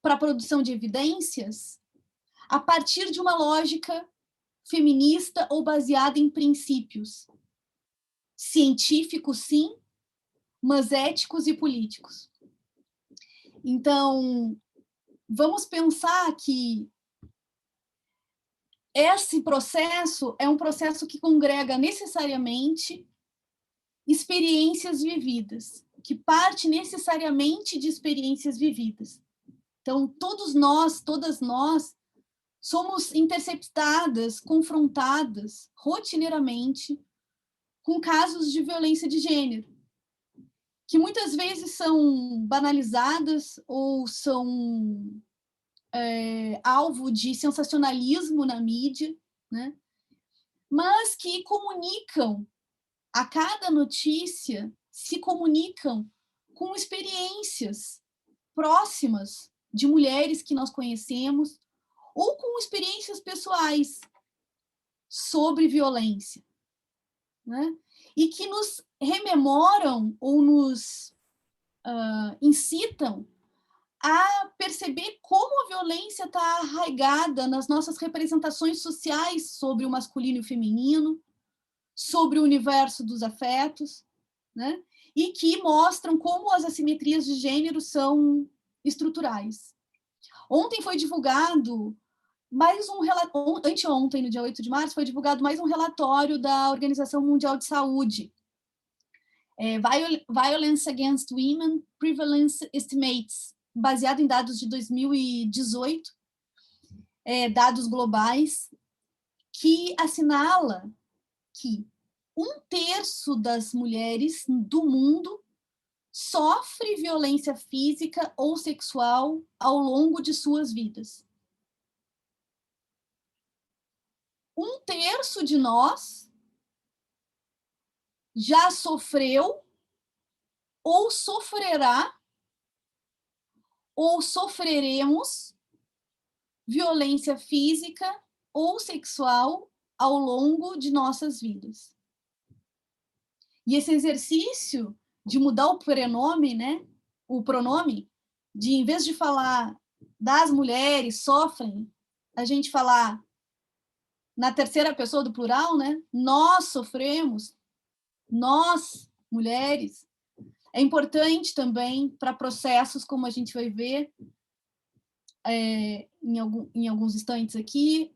para a produção de evidências a partir de uma lógica feminista ou baseada em princípios científicos, sim, mas éticos e políticos? Então, vamos pensar que esse processo é um processo que congrega necessariamente experiências vividas, que parte necessariamente de experiências vividas. Então, todas nós somos interceptadas, confrontadas rotineiramente com casos de violência de gênero, que muitas vezes são banalizadas ou são alvo de sensacionalismo na mídia, né? Mas que comunicam, a cada notícia, se comunicam com experiências próximas de mulheres que nós conhecemos ou com experiências pessoais sobre violência, né? E que nos rememoram ou nos incitam a perceber como a violência está arraigada nas nossas representações sociais sobre o masculino e o feminino, sobre o universo dos afetos, né? E que mostram como as assimetrias de gênero são estruturais. Ontem foi divulgado mais um relatório, anteontem, no dia 8 de março, foi divulgado mais um relatório da Organização Mundial de Saúde, Violence Against Women Prevalence Estimates, baseado em dados de 2018, dados globais, que assinala que 1/3 das mulheres do mundo sofre violência física ou sexual ao longo de suas vidas. 1/3 de nós já sofreu ou sofrerá ou sofreremos violência física ou sexual ao longo de nossas vidas. E esse exercício de mudar o pronome, né? O pronome, de em vez de falar das mulheres sofrem, a gente falar na terceira pessoa do plural, né? Nós sofremos, nós, mulheres. É importante também para processos, como a gente vai ver em alguns instantes aqui,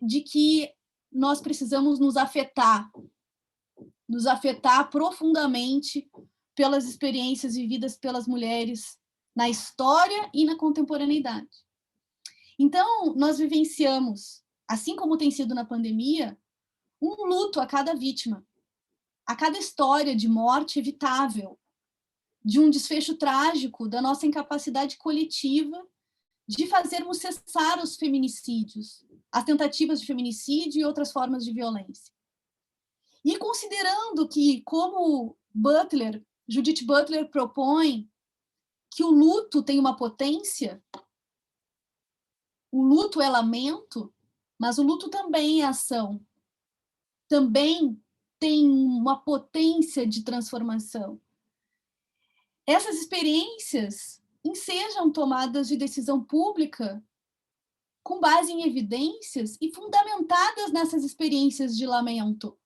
de que nós precisamos nos afetar profundamente pelas experiências vividas pelas mulheres na história e na contemporaneidade. Então, nós vivenciamos, assim como tem sido na pandemia, um luto a cada vítima, a cada história de morte evitável, de um desfecho trágico da nossa incapacidade coletiva de fazermos cessar os feminicídios, as tentativas de feminicídio e outras formas de violência. E considerando que, como Judith Butler propõe, que o luto tem uma potência, O luto é lamento, mas o luto também é ação. Também tem uma potência de transformação. Essas experiências ensejam tomadas de decisão pública com base em evidências e fundamentadas nessas experiências de lamento.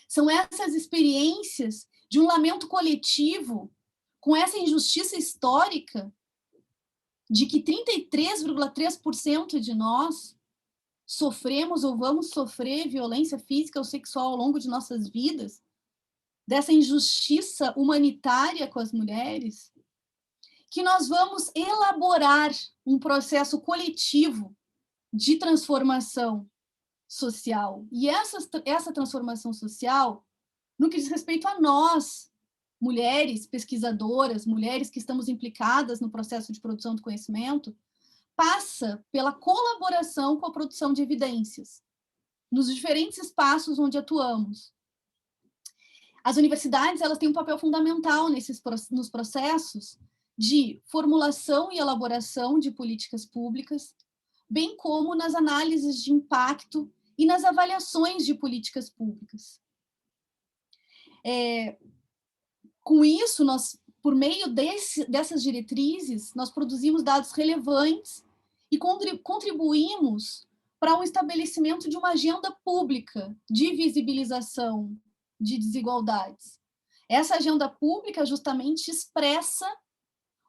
São essas experiências de um lamento coletivo com essa injustiça histórica de que 33,3% de nós sofremos ou vamos sofrer violência física ou sexual ao longo de nossas vidas, dessa injustiça humanitária com as mulheres, que nós vamos elaborar um processo coletivo de transformação social. E essa transformação social, no que diz respeito a nós, mulheres pesquisadoras, mulheres que estamos implicadas no processo de produção do conhecimento, passa pela colaboração com a produção de evidências, nos diferentes espaços onde atuamos. As universidades, elas têm um papel fundamental nos processos de formulação e elaboração de políticas públicas, bem como nas análises de impacto e nas avaliações de políticas públicas. Com isso, nós, por meio dessas diretrizes, nós produzimos dados relevantes e contribuímos para o estabelecimento de uma agenda pública de visibilização de desigualdades. Essa agenda pública justamente expressa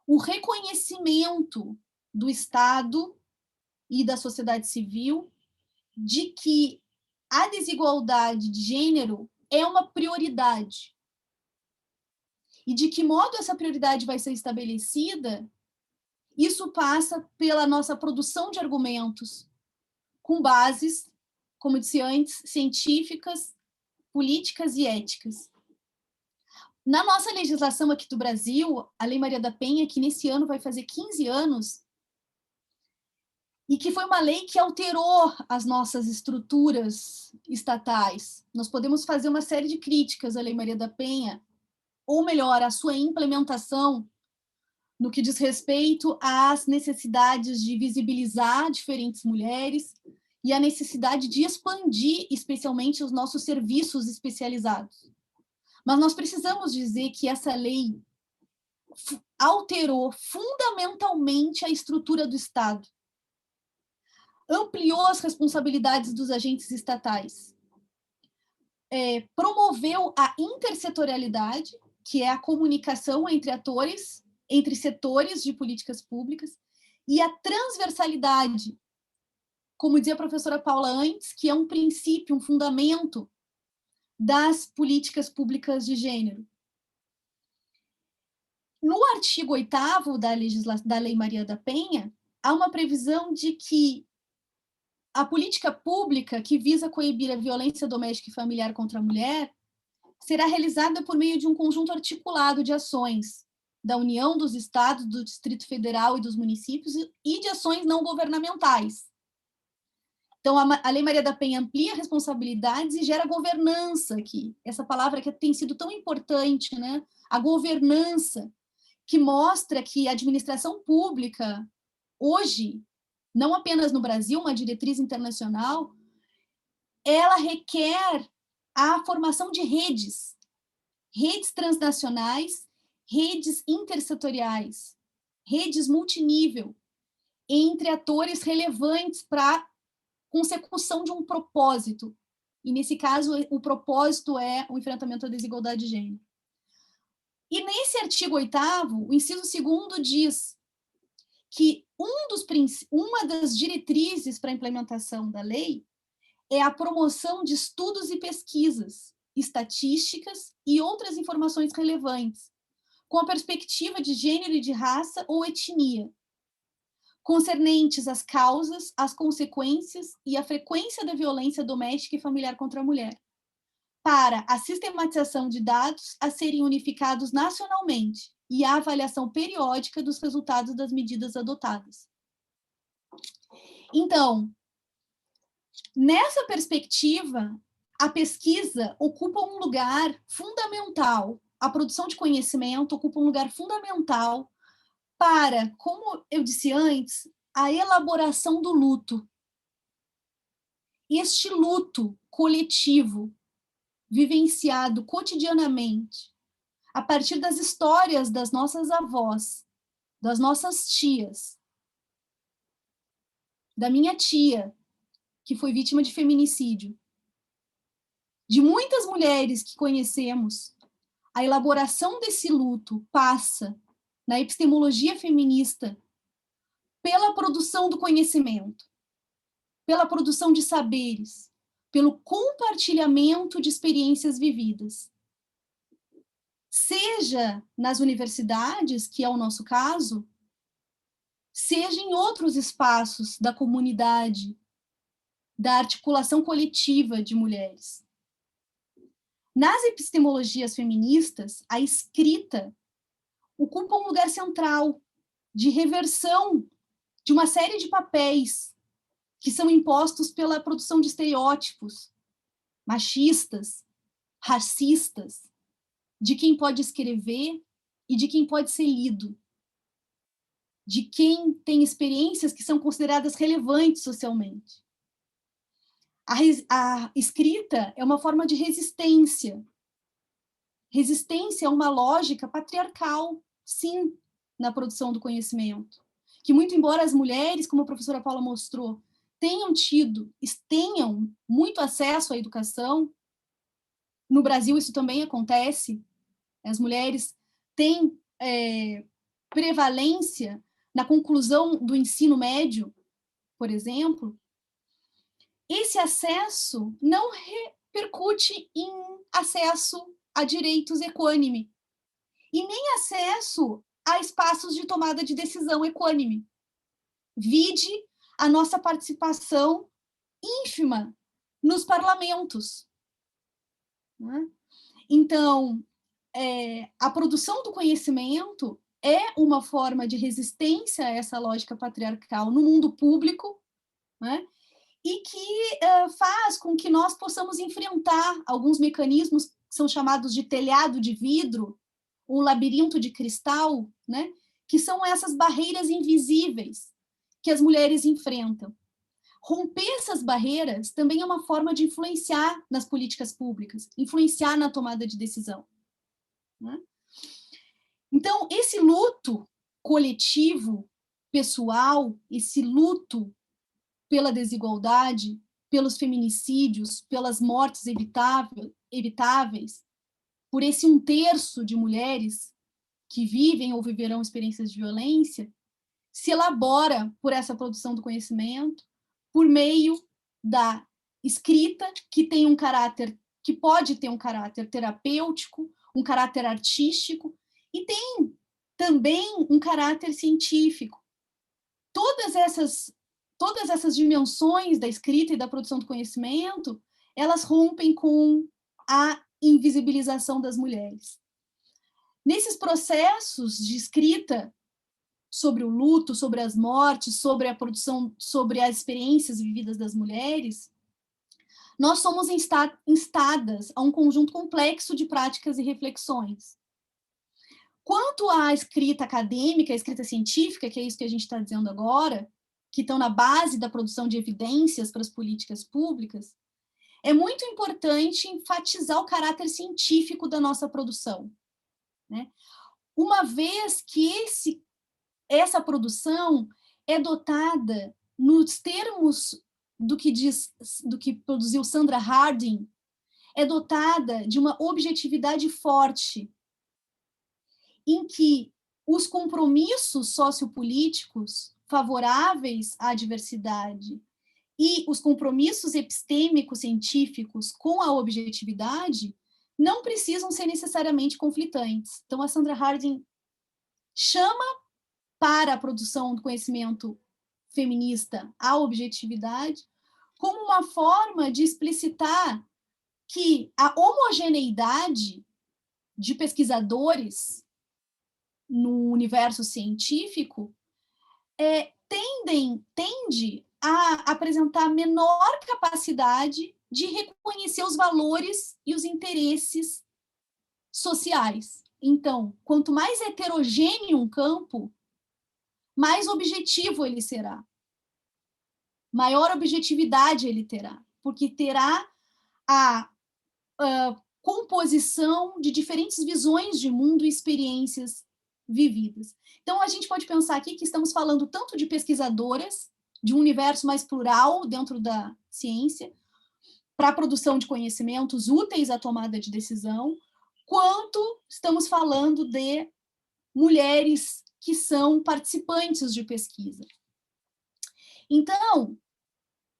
o reconhecimento do Estado e da sociedade civil de que a desigualdade de gênero é uma prioridade. E de que modo essa prioridade vai ser estabelecida, isso passa pela nossa produção de argumentos com bases, como disse antes, científicas, políticas e éticas. Na nossa legislação aqui do Brasil, a Lei Maria da Penha, que nesse ano vai fazer 15 anos, e que foi uma lei que alterou as nossas estruturas estatais. Nós podemos fazer uma série de críticas à Lei Maria da Penha, ou melhor, a sua implementação no que diz respeito às necessidades de visibilizar diferentes mulheres e a necessidade de expandir especialmente os nossos serviços especializados. Mas nós precisamos dizer que essa lei alterou fundamentalmente a estrutura do Estado, ampliou as responsabilidades dos agentes estatais, promoveu a intersetorialidade, que é a comunicação entre atores, entre setores de políticas públicas, e a transversalidade, como dizia a professora Paula antes, que é um princípio, um fundamento das políticas públicas de gênero. No artigo 8º da Lei Maria da Penha, há uma previsão de que a política pública que visa coibir a violência doméstica e familiar contra a mulher será realizada por meio de um conjunto articulado de ações da União, dos Estados, do Distrito Federal e dos municípios e de ações não governamentais. Então, a Lei Maria da Penha amplia responsabilidades e gera governança aqui. Essa palavra que tem sido tão importante, né? A governança, que mostra que a administração pública, hoje, não apenas no Brasil, uma diretriz internacional, ela requer a formação de redes transnacionais, redes intersetoriais, redes multinível, entre atores relevantes para a consecução de um propósito. E, nesse caso, o propósito é o enfrentamento à desigualdade de gênero. E nesse artigo 8º, o inciso 2º diz que uma das diretrizes para a implementação da lei é a promoção de estudos e pesquisas, estatísticas e outras informações relevantes, com a perspectiva de gênero e de raça ou etnia, concernentes às causas, às consequências e à frequência da violência doméstica e familiar contra a mulher, para a sistematização de dados a serem unificados nacionalmente e a avaliação periódica dos resultados das medidas adotadas. Então, nessa perspectiva, a pesquisa ocupa um lugar fundamental, a produção de conhecimento ocupa um lugar fundamental para, como eu disse antes, a elaboração do luto. Este luto coletivo, vivenciado cotidianamente, a partir das histórias das nossas avós, das nossas tias, da minha tia, que foi vítima de feminicídio, de muitas mulheres que conhecemos, a elaboração desse luto passa, na epistemologia feminista, pela produção do conhecimento, pela produção de saberes, pelo compartilhamento de experiências vividas. Seja nas universidades, que é o nosso caso, seja em outros espaços da comunidade, da articulação coletiva de mulheres. Nas epistemologias feministas, a escrita ocupa um lugar central de reversão de uma série de papéis que são impostos pela produção de estereótipos machistas, racistas, de quem pode escrever e de quem pode ser lido, de quem tem experiências que são consideradas relevantes socialmente. A escrita é uma forma de resistência. Resistência é uma lógica patriarcal, sim, na produção do conhecimento. Que muito embora as mulheres, como a professora Paula mostrou, tenham muito acesso à educação, no Brasil isso também acontece, as mulheres têm prevalência na conclusão do ensino médio, por exemplo, esse acesso não repercute em acesso a direitos equânime e nem acesso a espaços de tomada de decisão equânime. Vide a nossa participação ínfima nos parlamentos. Né? Então, a produção do conhecimento é uma forma de resistência a essa lógica patriarcal no mundo público, né? E que faz com que nós possamos enfrentar alguns mecanismos que são chamados de telhado de vidro, ou labirinto de cristal, né? Que são essas barreiras invisíveis que as mulheres enfrentam. Romper essas barreiras também é uma forma de influenciar nas políticas públicas, influenciar na tomada de decisão. Né? Então, esse luto coletivo, pessoal, esse luto pela desigualdade, pelos feminicídios, pelas mortes evitáveis, por esse 1/3 de mulheres que vivem ou viverão experiências de violência, se elabora por essa produção do conhecimento, por meio da escrita, que tem um caráter, que pode ter um caráter terapêutico, um caráter artístico, e tem também um caráter científico. Todas essas dimensões da escrita e da produção do conhecimento, elas rompem com a invisibilização das mulheres. Nesses processos de escrita sobre o luto, sobre as mortes, sobre a produção, sobre as experiências vividas das mulheres, nós somos instadas a um conjunto complexo de práticas e reflexões. Quanto à escrita acadêmica, à escrita científica, que é isso que a gente está dizendo agora, que estão na base da produção de evidências para as políticas públicas, é muito importante enfatizar o caráter científico da nossa produção. Né? Uma vez que essa produção é dotada nos termos do que produziu Sandra Harding, é dotada de uma objetividade forte, em que os compromissos sociopolíticos favoráveis à diversidade e os compromissos epistêmicos científicos com a objetividade não precisam ser necessariamente conflitantes. Então, a Sandra Harding chama para a produção do conhecimento feminista a objetividade como uma forma de explicitar que a homogeneidade de pesquisadores no universo científico tende a apresentar menor capacidade de reconhecer os valores e os interesses sociais. Então, quanto mais heterogêneo um campo, mais objetivo ele será. Maior objetividade ele terá, porque terá a composição de diferentes visões de mundo e experiências vividas. Então, a gente pode pensar aqui que estamos falando tanto de pesquisadoras, de um universo mais plural dentro da ciência, para a produção de conhecimentos úteis à tomada de decisão, quanto estamos falando de mulheres que são participantes de pesquisa. Então,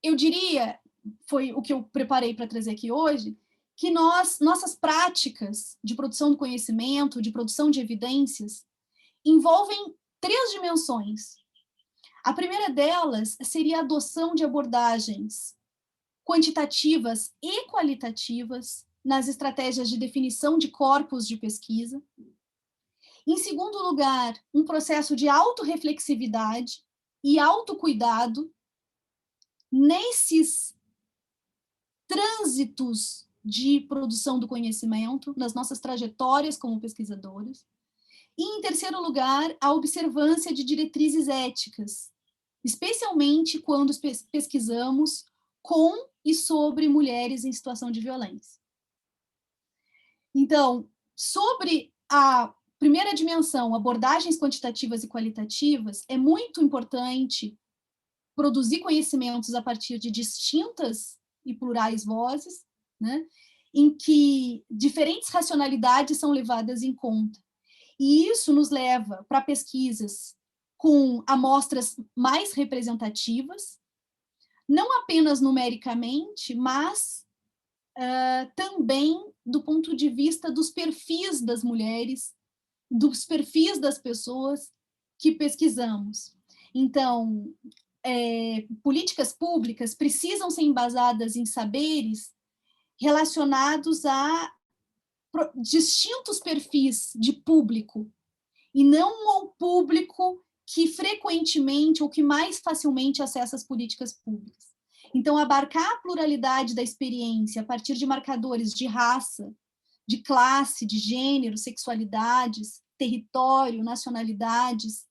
eu diria, foi o que eu preparei para trazer aqui hoje, que nossas práticas de produção do conhecimento, de produção de evidências, envolvem 3 dimensões. A primeira delas seria a adoção de abordagens quantitativas e qualitativas nas estratégias de definição de corpos de pesquisa. Em segundo lugar, um processo de autorreflexividade e autocuidado nesses trânsitos de produção do conhecimento, nas nossas trajetórias como pesquisadoras. E, em terceiro lugar, a observância de diretrizes éticas, especialmente quando pesquisamos com e sobre mulheres em situação de violência. Então, sobre a primeira dimensão, abordagens quantitativas e qualitativas, é muito importante produzir conhecimentos a partir de distintas e plurais vozes, né, em que diferentes racionalidades são levadas em conta. E isso nos leva para pesquisas com amostras mais representativas, não apenas numericamente, mas também do ponto de vista dos perfis das mulheres, dos perfis das pessoas que pesquisamos. Então, políticas públicas precisam ser embasadas em saberes relacionados a distintos perfis de público, e não ao público que frequentemente ou que mais facilmente acessa as políticas públicas. Então, abarcar a pluralidade da experiência a partir de marcadores de raça, de classe, de gênero, sexualidades, território, nacionalidades,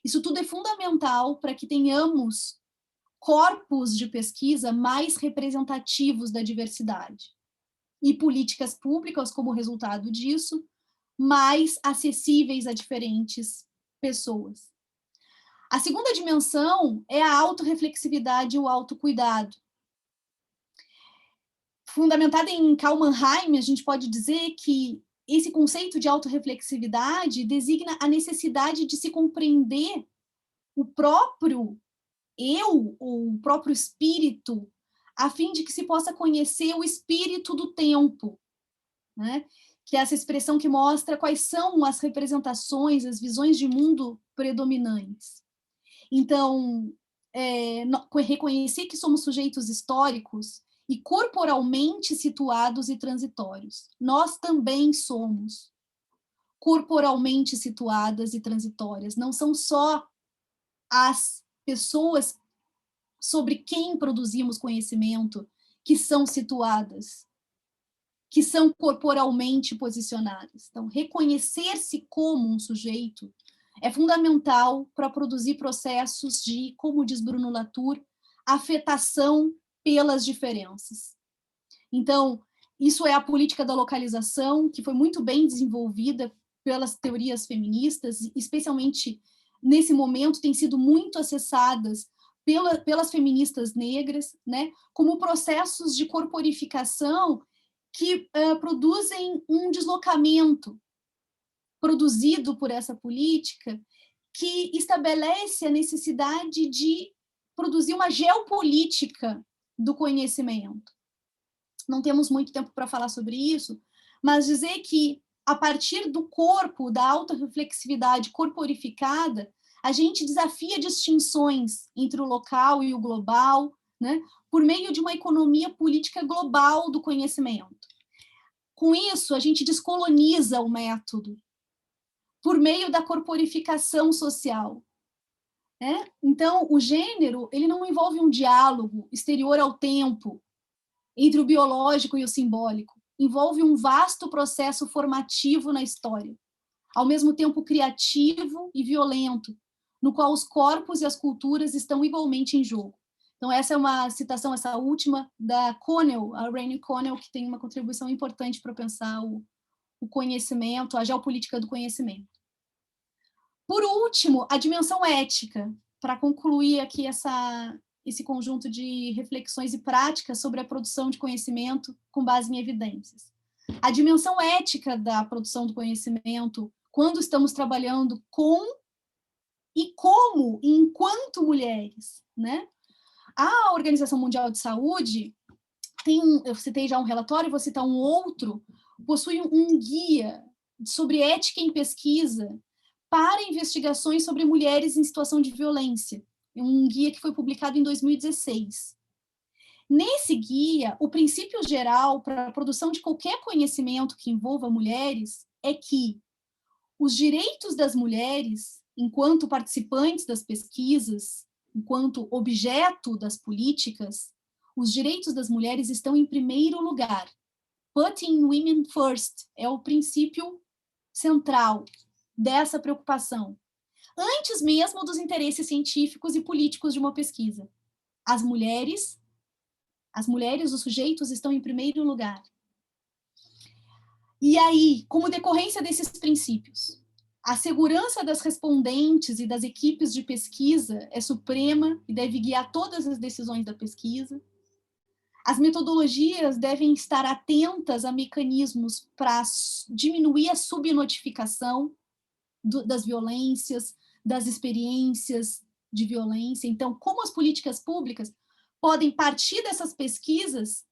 isso tudo é fundamental para que tenhamos corpos de pesquisa mais representativos da diversidade. E políticas públicas, como resultado disso, mais acessíveis a diferentes pessoas. A segunda dimensão é a autorreflexividade e o autocuidado. Fundamentada em Karl Mannheim, a gente pode dizer que esse conceito de autorreflexividade designa a necessidade de se compreender o próprio eu, ou o próprio espírito, a fim de que se possa conhecer o espírito do tempo, né? Que é essa expressão que mostra quais são as representações, as visões de mundo predominantes. Então, reconhecer que somos sujeitos históricos e corporalmente situados e transitórios. Nós também somos corporalmente situadas e transitórias, não são só as pessoas sobre quem produzimos conhecimento que são situadas, que são corporalmente posicionadas. Então, reconhecer-se como um sujeito é fundamental para produzir processos de, como diz Bruno Latour, afetação pelas diferenças. Então, isso é a política da localização, que foi muito bem desenvolvida pelas teorias feministas, especialmente nesse momento, tem sido muito acessadas pelas feministas negras, né, como processos de corporificação que produzem um deslocamento produzido por essa política que estabelece a necessidade de produzir uma geopolítica do conhecimento. Não temos muito tempo para falar sobre isso, mas dizer que, a partir do corpo, da autorreflexividade corporificada, a gente desafia distinções entre o local e o global, né, por meio de uma economia política global do conhecimento. Com isso, a gente descoloniza o método, por meio da corporificação social. Né? Então, o gênero ele não envolve um diálogo exterior ao tempo, entre o biológico e o simbólico. Envolve um vasto processo formativo na história, ao mesmo tempo criativo e violento, no qual os corpos e as culturas estão igualmente em jogo. Então, essa é uma citação, essa última, da Connell, a Rainey Connell, que tem uma contribuição importante para pensar o conhecimento, a geopolítica do conhecimento. Por último, a dimensão ética, para concluir aqui esse conjunto de reflexões e práticas sobre a produção de conhecimento com base em evidências. A dimensão ética da produção do conhecimento, quando estamos trabalhando com e como e enquanto mulheres, né? A Organização Mundial de Saúde eu citei já um relatório, vou citar um outro, possui um guia sobre ética em pesquisa para investigações sobre mulheres em situação de violência, um guia que foi publicado em 2016. Nesse guia, o princípio geral para a produção de qualquer conhecimento que envolva mulheres é que os direitos das mulheres, enquanto participantes das pesquisas, enquanto objeto das políticas, os direitos das mulheres estão em primeiro lugar. Putting women first é o princípio central dessa preocupação, antes mesmo dos interesses científicos e políticos de uma pesquisa. As mulheres, os sujeitos estão em primeiro lugar. E aí, como decorrência desses princípios, a segurança das respondentes e das equipes de pesquisa é suprema e deve guiar todas as decisões da pesquisa. As metodologias devem estar atentas a mecanismos para diminuir a subnotificação das violências, das experiências de violência. Então, como as políticas públicas podem partir dessas pesquisas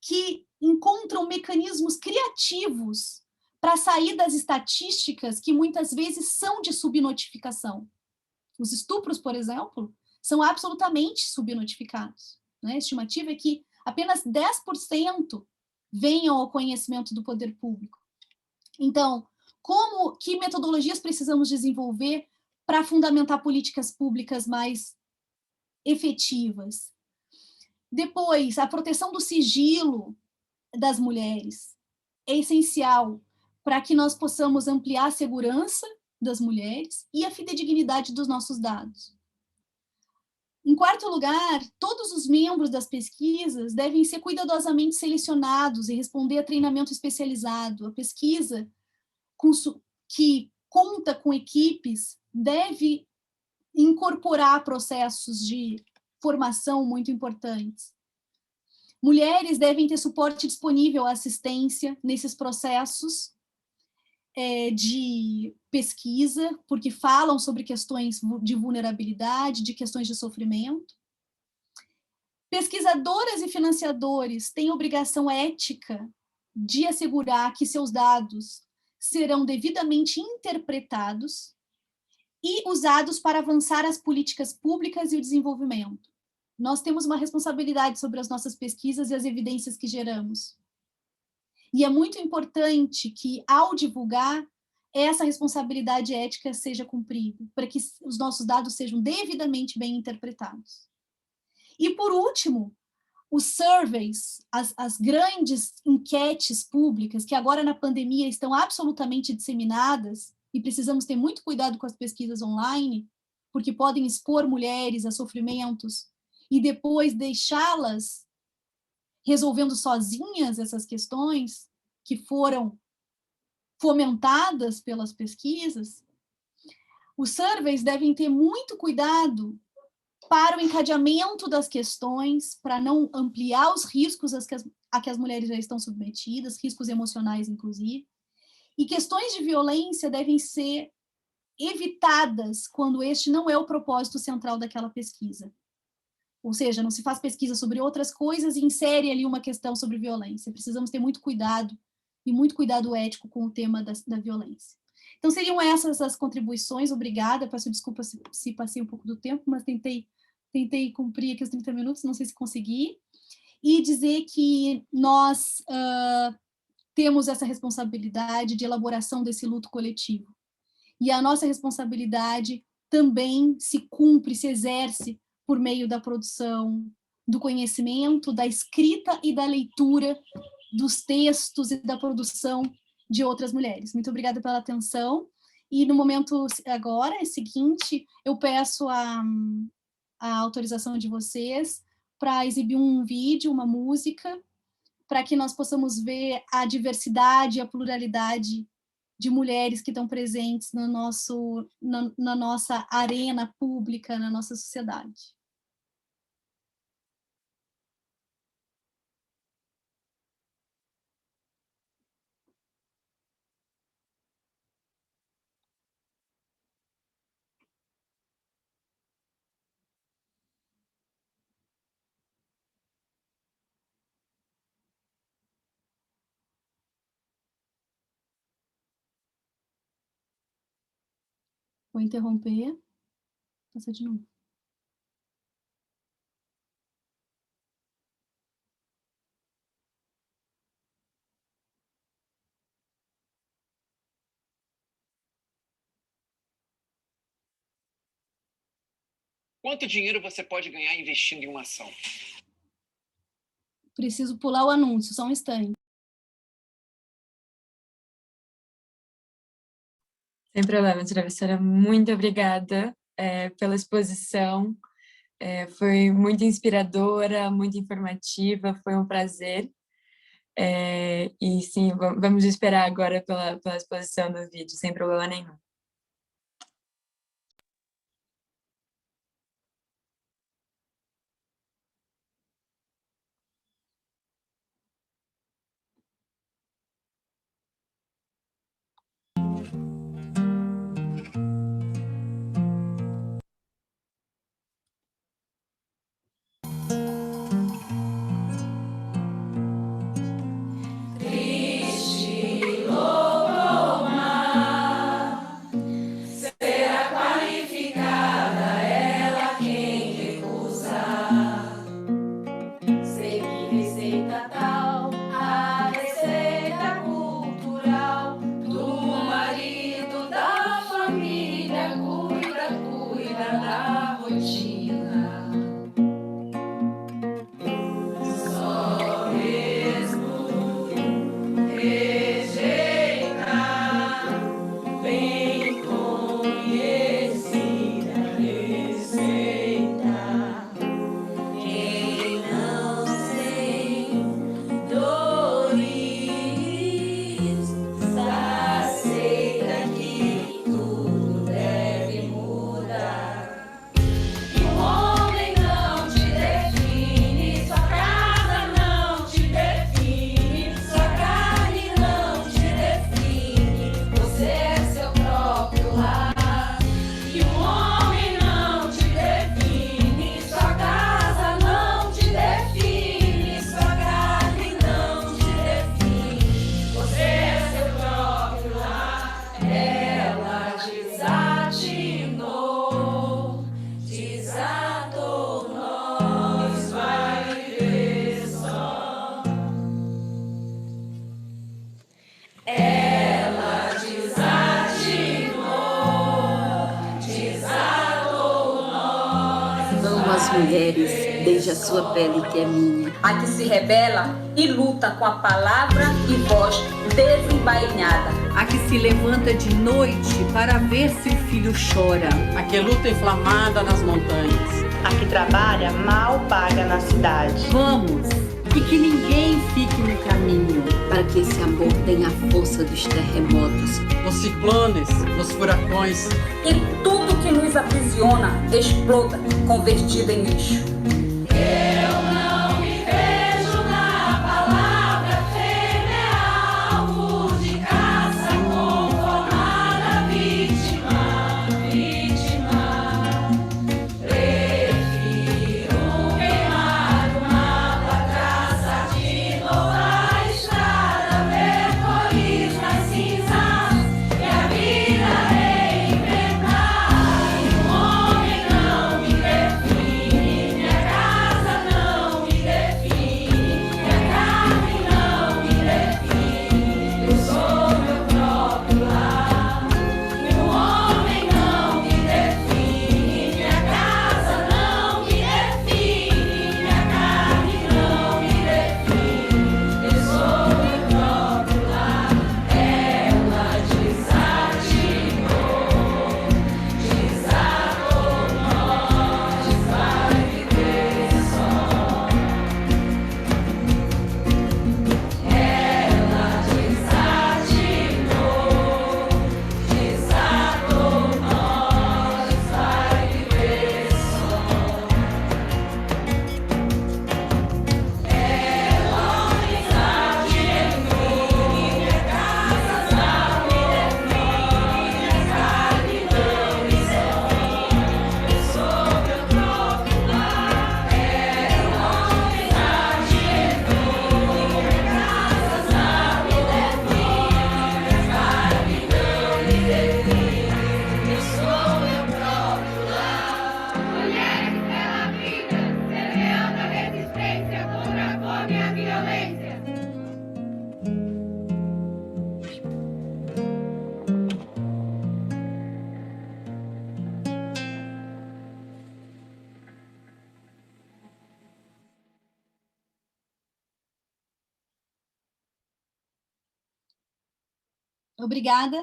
que encontram mecanismos criativos para sair das estatísticas que muitas vezes são de subnotificação. Os estupros, por exemplo, são absolutamente subnotificados, né? A estimativa é que apenas 10% venham ao conhecimento do poder público. Então, que metodologias precisamos desenvolver para fundamentar políticas públicas mais efetivas? Depois, a proteção do sigilo das mulheres é essencial para que nós possamos ampliar a segurança das mulheres e a fidedignidade dos nossos dados. Em quarto lugar, todos os membros das pesquisas devem ser cuidadosamente selecionados e responder a treinamento especializado. A pesquisa que conta com equipes deve incorporar processos de formação muito importantes. Mulheres devem ter suporte disponível à assistência nesses processos de pesquisa, porque falam sobre questões de vulnerabilidade, de questões de sofrimento. Pesquisadoras e financiadores têm obrigação ética de assegurar que seus dados serão devidamente interpretados e usados para avançar as políticas públicas e o desenvolvimento. Nós temos uma responsabilidade sobre as nossas pesquisas e as evidências que geramos. E é muito importante que, ao divulgar, essa responsabilidade ética seja cumprida, para que os nossos dados sejam devidamente bem interpretados. E, por último, os surveys, as grandes enquetes públicas, que agora na pandemia estão absolutamente disseminadas, e precisamos ter muito cuidado com as pesquisas online, porque podem expor mulheres a sofrimentos e depois deixá-las resolvendo sozinhas essas questões que foram fomentadas pelas pesquisas. Os surveys devem ter muito cuidado para o encadeamento das questões, para não ampliar os riscos a que as mulheres já estão submetidas, riscos emocionais, inclusive. E questões de violência devem ser evitadas quando este não é o propósito central daquela pesquisa. Ou seja, não se faz pesquisa sobre outras coisas e insere ali uma questão sobre violência. Precisamos ter muito cuidado, e muito cuidado ético com o tema da violência. Então, seriam essas as contribuições. Obrigada, peço desculpa se passei um pouco do tempo, mas tentei cumprir aqui os 30 minutos, não sei se consegui. E dizer que nós temos essa responsabilidade de elaboração desse luto coletivo. E a nossa responsabilidade também se cumpre, se exerce por meio da produção do conhecimento, da escrita e da leitura dos textos e da produção de outras mulheres. Muito obrigada pela atenção E no momento agora, seguinte, eu peço a autorização de vocês para exibir um vídeo, uma música, para que nós possamos ver a diversidade, a pluralidade de mulheres que estão presentes no na nossa arena pública, na nossa sociedade. Vou interromper. Passa de novo. Quanto dinheiro você pode ganhar investindo em uma ação? Preciso pular o anúncio, só um instante. Sem problema, professora. Muito obrigada pela exposição. Foi muito inspiradora, muito informativa, foi um prazer. E sim, vamos esperar agora pela exposição do vídeo, sem problema nenhum. Mulheres, desde a sua pele que é minha. A que se rebela e luta com a palavra e voz desembainhada. A que se levanta de noite para ver se o filho chora. A que luta inflamada nas montanhas. A que trabalha mal paga na cidade. Vamos, e que ninguém fique no caminho. Para que esse amor tenha a força dos terremotos. Nos ciclones, nos furacões. E tudo que nos aprisiona exploda, convertido em lixo. Eu não me vejo na palavra fêmea, alvo de caça, conformada, vítima, vítima. Prefiro queimar o mapa, traça de novo a estrada, ver cores nas cinzas e a vida reinventar. Um homem não me define, minha Obrigada.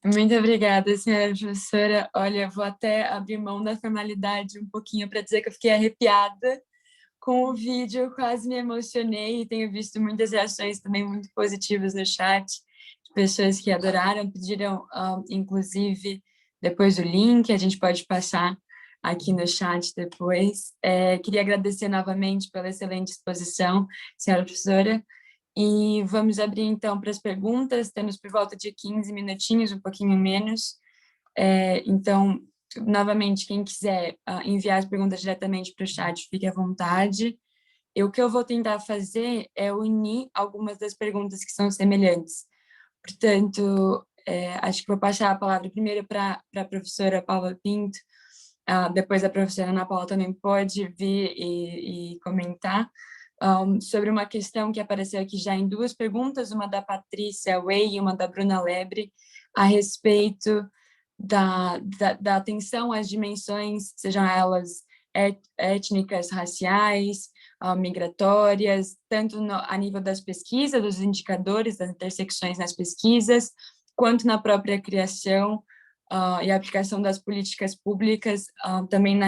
Muito obrigada, senhora professora. Olha, vou até abrir mão da formalidade um pouquinho para dizer que eu fiquei arrepiada com o vídeo, eu quase me emocionei e tenho visto muitas reações também muito positivas no chat, de pessoas que adoraram, pediram, inclusive, depois o link, a gente pode passar aqui no chat depois. Queria agradecer novamente pela excelente exposição, senhora professora, e vamos abrir, então, para as perguntas, temos por volta de 15 minutinhos, um pouquinho menos. Então, novamente, quem quiser enviar as perguntas diretamente para o chat, fique à vontade. O que eu vou tentar fazer é unir algumas das perguntas que são semelhantes. Portanto, acho que vou passar a palavra primeiro para a professora Paula Pinto, depois a professora Ana Paula também pode vir e comentar, sobre uma questão que apareceu aqui já em duas perguntas, uma da Patrícia Way e uma da Bruna Lebre, a respeito da atenção às dimensões, sejam elas étnicas, raciais, migratórias, tanto a nível das pesquisas, dos indicadores, das intersecções nas pesquisas, quanto na própria criação e aplicação das políticas públicas, também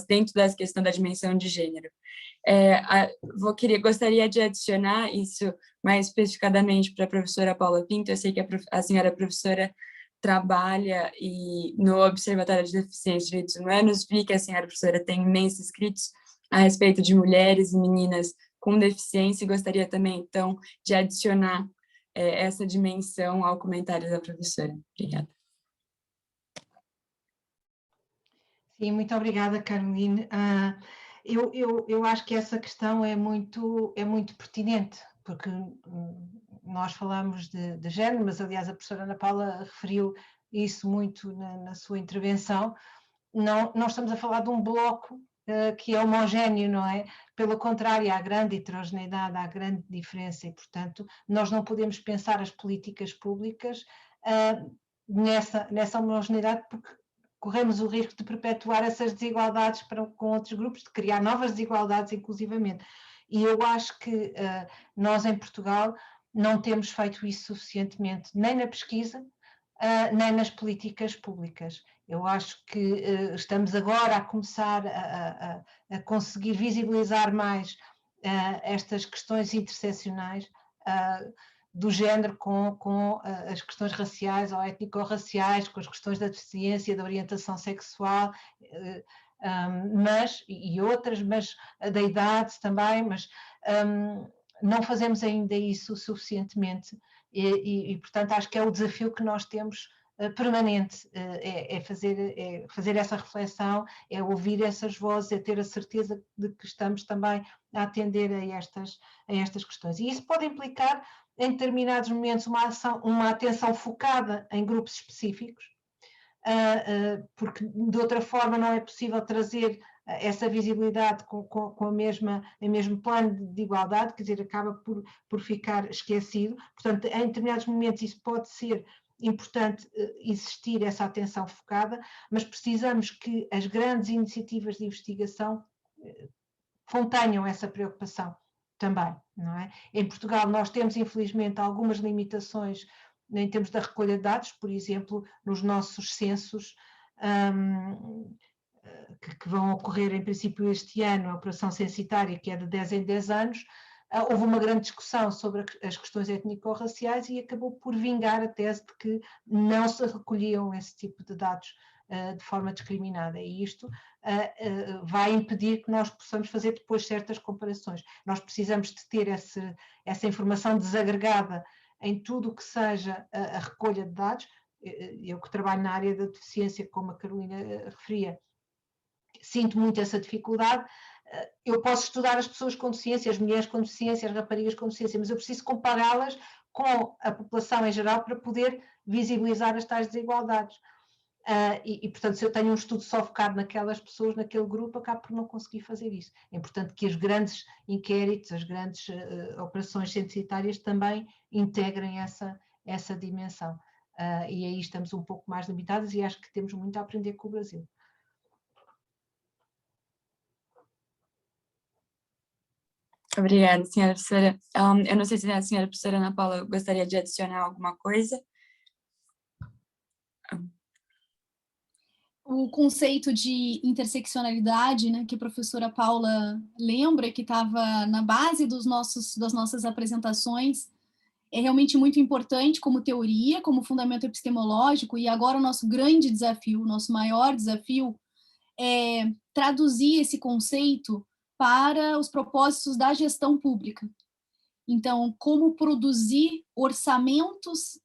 dentro da questão da dimensão de gênero. Gostaria de adicionar isso mais especificadamente para a professora Paula Pinto. Eu sei que a senhora professora trabalha no Observatório de Deficiência e Direitos Humanos, vi que a senhora professora tem imensos escritos a respeito de mulheres e meninas com deficiência, e gostaria também, então, de adicionar essa dimensão ao comentário da professora. Obrigada. Sim, muito obrigada, Caroline. Eu acho que essa questão é muito pertinente, porque nós falamos de género, mas aliás a professora Ana Paula referiu isso muito na sua intervenção. Não estamos a falar de um bloco que é homogéneo, não é? Pelo contrário, há grande heterogeneidade, há grande diferença e, portanto, nós não podemos pensar as políticas públicas nessa homogeneidade, porque corremos o risco de perpetuar essas desigualdades com outros grupos, de criar novas desigualdades, inclusivamente. E eu acho que nós, em Portugal, não temos feito isso suficientemente, nem na pesquisa, nem nas políticas públicas. Eu acho que estamos agora a começar a conseguir visibilizar mais estas questões interseccionais do género com as questões raciais ou étnico-raciais, com as questões da deficiência, da orientação sexual, e outras, mas da idade também, mas não fazemos ainda isso suficientemente e, portanto, acho que é o desafio que nós temos permanente, é fazer essa reflexão, é ouvir essas vozes, é ter a certeza de que estamos também a atender a estas questões. E isso pode implicar, em determinados momentos, uma atenção focada em grupos específicos, porque de outra forma não é possível trazer essa visibilidade com o mesmo plano de igualdade, quer dizer, acaba por ficar esquecido. Portanto, em determinados momentos isso pode ser importante existir essa atenção focada, mas precisamos que as grandes iniciativas de investigação contenham essa preocupação também, não é? Em Portugal nós temos, infelizmente, algumas limitações em termos da recolha de dados, por exemplo, nos nossos censos, que vão ocorrer em princípio este ano, a operação censitária, que é de 10 em 10 anos, houve uma grande discussão sobre as questões étnico-raciais e acabou por vingar a tese de que não se recolhiam esse tipo de dados de forma discriminada, e isto vai impedir que nós possamos fazer depois certas comparações. Nós precisamos de ter essa informação desagregada em tudo o que seja a recolha de dados. Eu que trabalho na área da deficiência, como a Carolina referia, sinto muito essa dificuldade. Eu posso estudar as pessoas com deficiência, as mulheres com deficiência, as raparigas com deficiência, mas eu preciso compará-las com a população em geral para poder visibilizar as tais desigualdades. Portanto, se eu tenho um estudo só focado naquelas pessoas, naquele grupo, acabo por não conseguir fazer isso. É importante que os grandes inquéritos, as grandes operações censitárias também integrem essa dimensão. E aí estamos um pouco mais limitadas e acho que temos muito a aprender com o Brasil. Obrigada, senhora professora. Eu não sei se a senhora professora Ana Paula gostaria de adicionar alguma coisa. O conceito de interseccionalidade, né, que a professora Paula lembra, que estava na base das nossas apresentações, é realmente muito importante como teoria, como fundamento epistemológico, e agora o nosso grande desafio, o nosso maior desafio é traduzir esse conceito para os propósitos da gestão pública. Então, como produzir orçamentos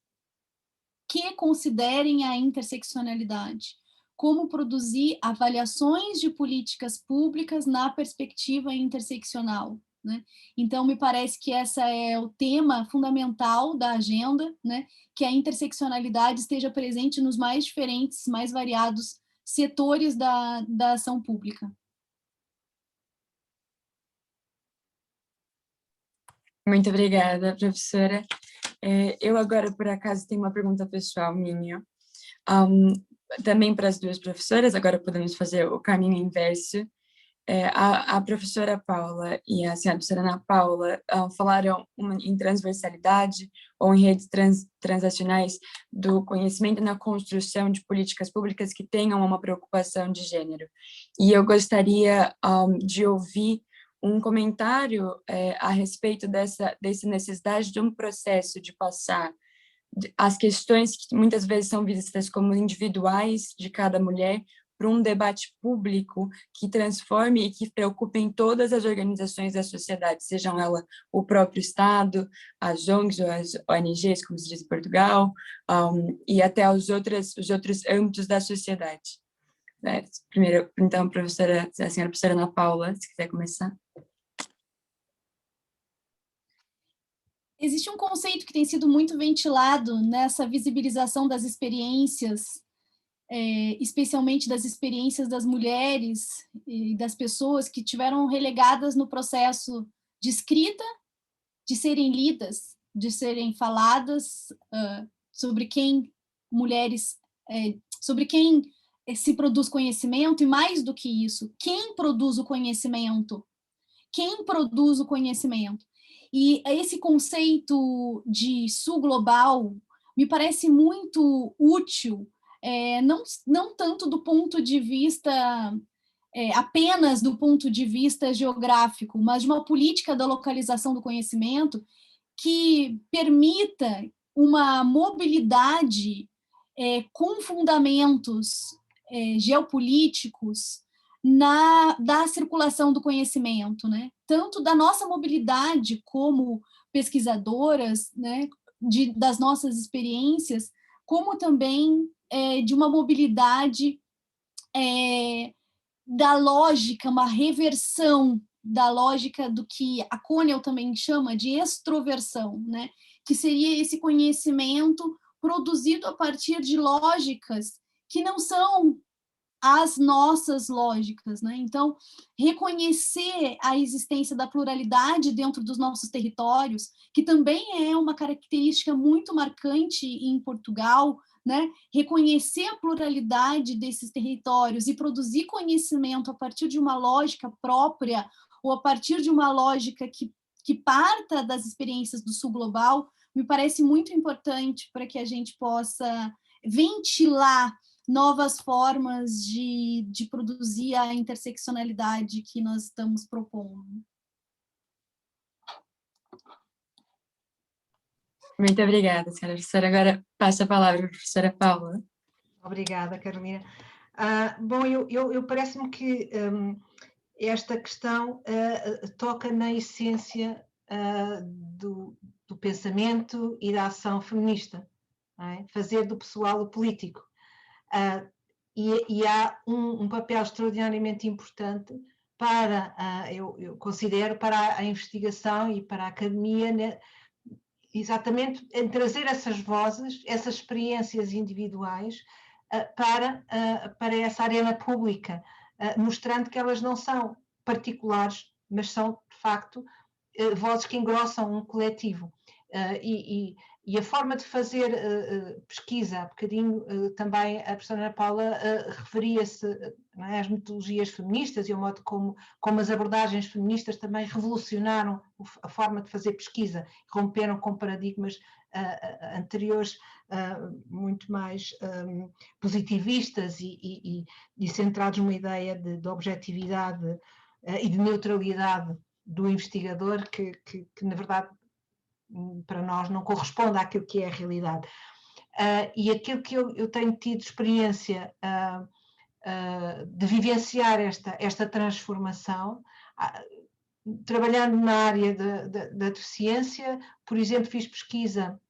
que considerem a interseccionalidade, como produzir avaliações de políticas públicas na perspectiva interseccional, né? Então, me parece que esse é o tema fundamental da agenda, né? Que a interseccionalidade esteja presente nos mais diferentes, mais variados setores da ação pública. Muito obrigada, professora. Eu agora, por acaso, tenho uma pergunta pessoal minha. Também para as duas professoras, agora podemos fazer o caminho inverso. A professora Paula e a senhora professora Ana Paula falaram em transversalidade ou em redes transacionais do conhecimento na construção de políticas públicas que tenham uma preocupação de gênero. E eu gostaria de ouvir um comentário a respeito dessa necessidade de um processo de passar as questões que muitas vezes são vistas como individuais de cada mulher para um debate público que transforme e que preocupe todas as organizações da sociedade, sejam elas o próprio Estado, as ONGs ou as ONGs, como se diz em Portugal, e até os outros âmbitos da sociedade. Primeiro, então, a senhora professora Ana Paula, se quiser começar. Existe um conceito que tem sido muito ventilado nessa visibilização das experiências, especialmente das experiências das mulheres e das pessoas que tiveram relegadas no processo de escrita, de serem lidas, de serem faladas, sobre quem sobre quem se produz conhecimento, e mais do que isso, quem produz o conhecimento. Quem produz o conhecimento? E esse conceito de sul global me parece muito útil, não tanto do ponto de vista, apenas do ponto de vista geográfico, mas de uma política da localização do conhecimento que permita uma mobilidade com fundamentos geopolíticos da circulação do conhecimento, né? Tanto da nossa mobilidade como pesquisadoras, né? Das nossas experiências, como também de uma mobilidade da lógica, uma reversão da lógica do que a Connell também chama de extroversão, né? Que seria esse conhecimento produzido a partir de lógicas que não são as nossas lógicas, né? Então, reconhecer a existência da pluralidade dentro dos nossos territórios, que também é uma característica muito marcante em Portugal, né? Reconhecer a pluralidade desses territórios e produzir conhecimento a partir de uma lógica própria ou a partir de uma lógica que parta das experiências do sul global, me parece muito importante para que a gente possa ventilar novas formas de produzir a interseccionalidade que nós estamos propondo. Muito obrigada, senhora professora. Agora passo a palavra para a professora Paula. Obrigada, Carolina. Bom, eu parece-me que esta questão toca na essência do pensamento e da ação feminista, não é? Fazer do pessoal o político. E há um papel extraordinariamente importante para, eu considero, para a investigação e para a academia, né, exatamente em trazer essas vozes, essas experiências individuais para essa arena pública, mostrando que elas não são particulares, mas são, de facto, vozes que engrossam um coletivo. E E a forma de fazer pesquisa, há bocadinho também a professora Ana Paula referia-se, não é, às metodologias feministas e ao modo como as abordagens feministas também revolucionaram a forma de fazer pesquisa, romperam com paradigmas anteriores muito mais positivistas e centrados numa ideia de objetividade e de neutralidade do investigador que na verdade para nós não corresponde àquilo que é a realidade. E aquilo que eu tenho tido experiência de vivenciar esta transformação, trabalhando na área da deficiência, por exemplo, fiz pesquisa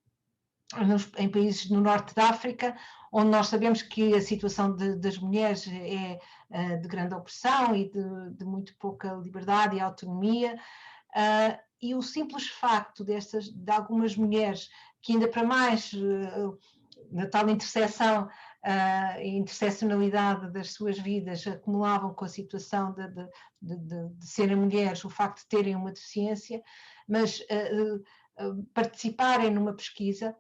em países no norte da África, onde nós sabemos que a situação das mulheres é de grande opressão e de muito pouca liberdade e autonomia, e o simples facto de algumas mulheres que ainda para mais na tal interseção e interseccionalidade das suas vidas acumulavam com a situação de serem mulheres, o facto de terem uma deficiência, mas participarem numa pesquisa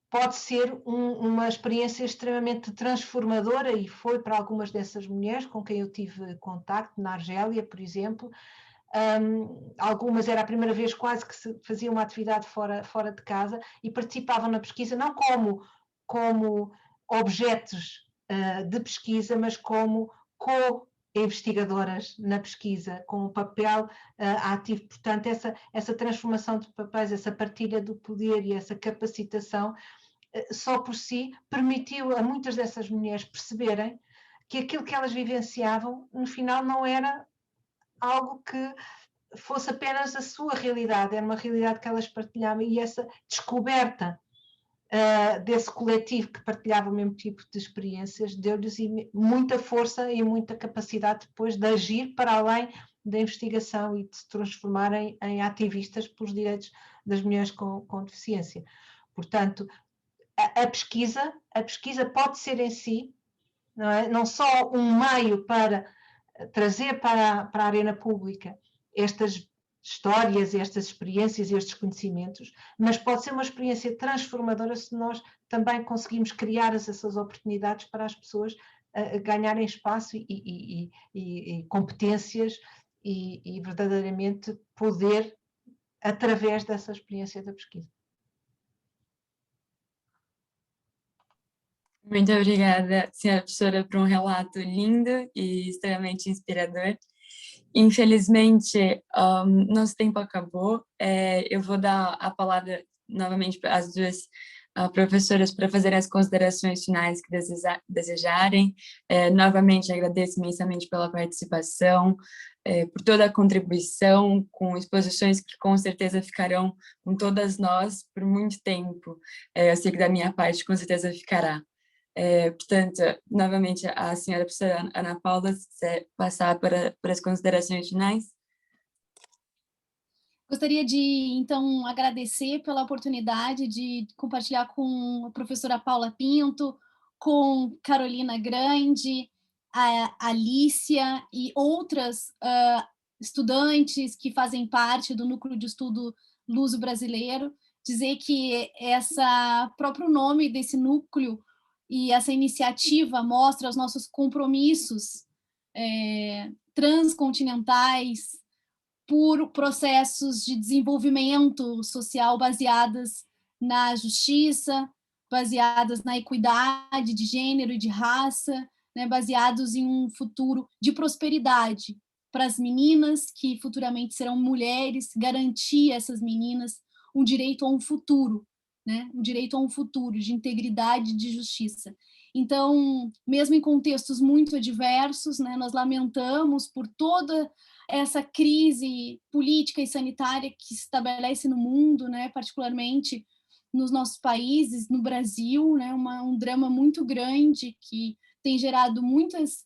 pode ser uma experiência extremamente transformadora, e foi para algumas dessas mulheres com quem eu tive contacto, na Argélia, por exemplo. Algumas era a primeira vez quase que se fazia uma atividade fora de casa e participavam na pesquisa não como objetos de pesquisa, mas como co-investigadoras na pesquisa, com um papel ativo. Portanto, essa transformação de papéis, essa partilha do poder e essa capacitação, só por si permitiu a muitas dessas mulheres perceberem que aquilo que elas vivenciavam, no final, não era algo que fosse apenas a sua realidade, era uma realidade que elas partilhavam, e essa descoberta desse coletivo que partilhava o mesmo tipo de experiências deu-lhes muita força e muita capacidade depois de agir para além da investigação e de se transformarem em ativistas pelos direitos das mulheres com deficiência. Portanto, a pesquisa pode ser em si, não é? Não só um meio para trazer para a arena pública estas histórias, estas experiências e estes conhecimentos, mas pode ser uma experiência transformadora se nós também conseguimos criar essas oportunidades para as pessoas ganharem espaço e competências e verdadeiramente poder através dessa experiência da pesquisa. Muito obrigada, senhora professora, por um relato lindo e extremamente inspirador. Infelizmente, nosso tempo acabou. Eu vou dar a palavra novamente às duas professoras para fazerem as considerações finais que desejarem. Novamente, agradeço imensamente pela participação, por toda a contribuição, com exposições que com certeza ficarão com todas nós por muito tempo. Eu sei que da minha parte, com certeza ficará. Portanto, novamente, a senhora professora Ana Paula, se quiser passar para as considerações finais. Gostaria de, então, agradecer pela oportunidade de compartilhar com a professora Paula Pinto, com Carolina Grande, a Alicia e outras estudantes que fazem parte do Núcleo de Estudo Luso-Brasileiro, dizer que próprio nome desse núcleo e essa iniciativa mostra os nossos compromissos transcontinentais por processos de desenvolvimento social baseadas na justiça, baseadas na equidade de gênero e de raça, né, baseados em um futuro de prosperidade para as meninas que futuramente serão mulheres, garantir a essas meninas um direito a um futuro, né, um direito a um futuro de integridade e de justiça. Então, mesmo em contextos muito adversos, né, nós lamentamos por toda essa crise política e sanitária que se estabelece no mundo, né, particularmente nos nossos países, no Brasil, né, um drama muito grande que tem gerado muitas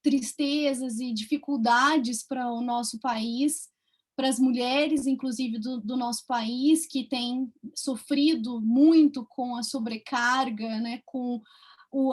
tristezas e dificuldades para o nosso país, para as mulheres, inclusive, do nosso país, que têm sofrido muito com a sobrecarga, né, com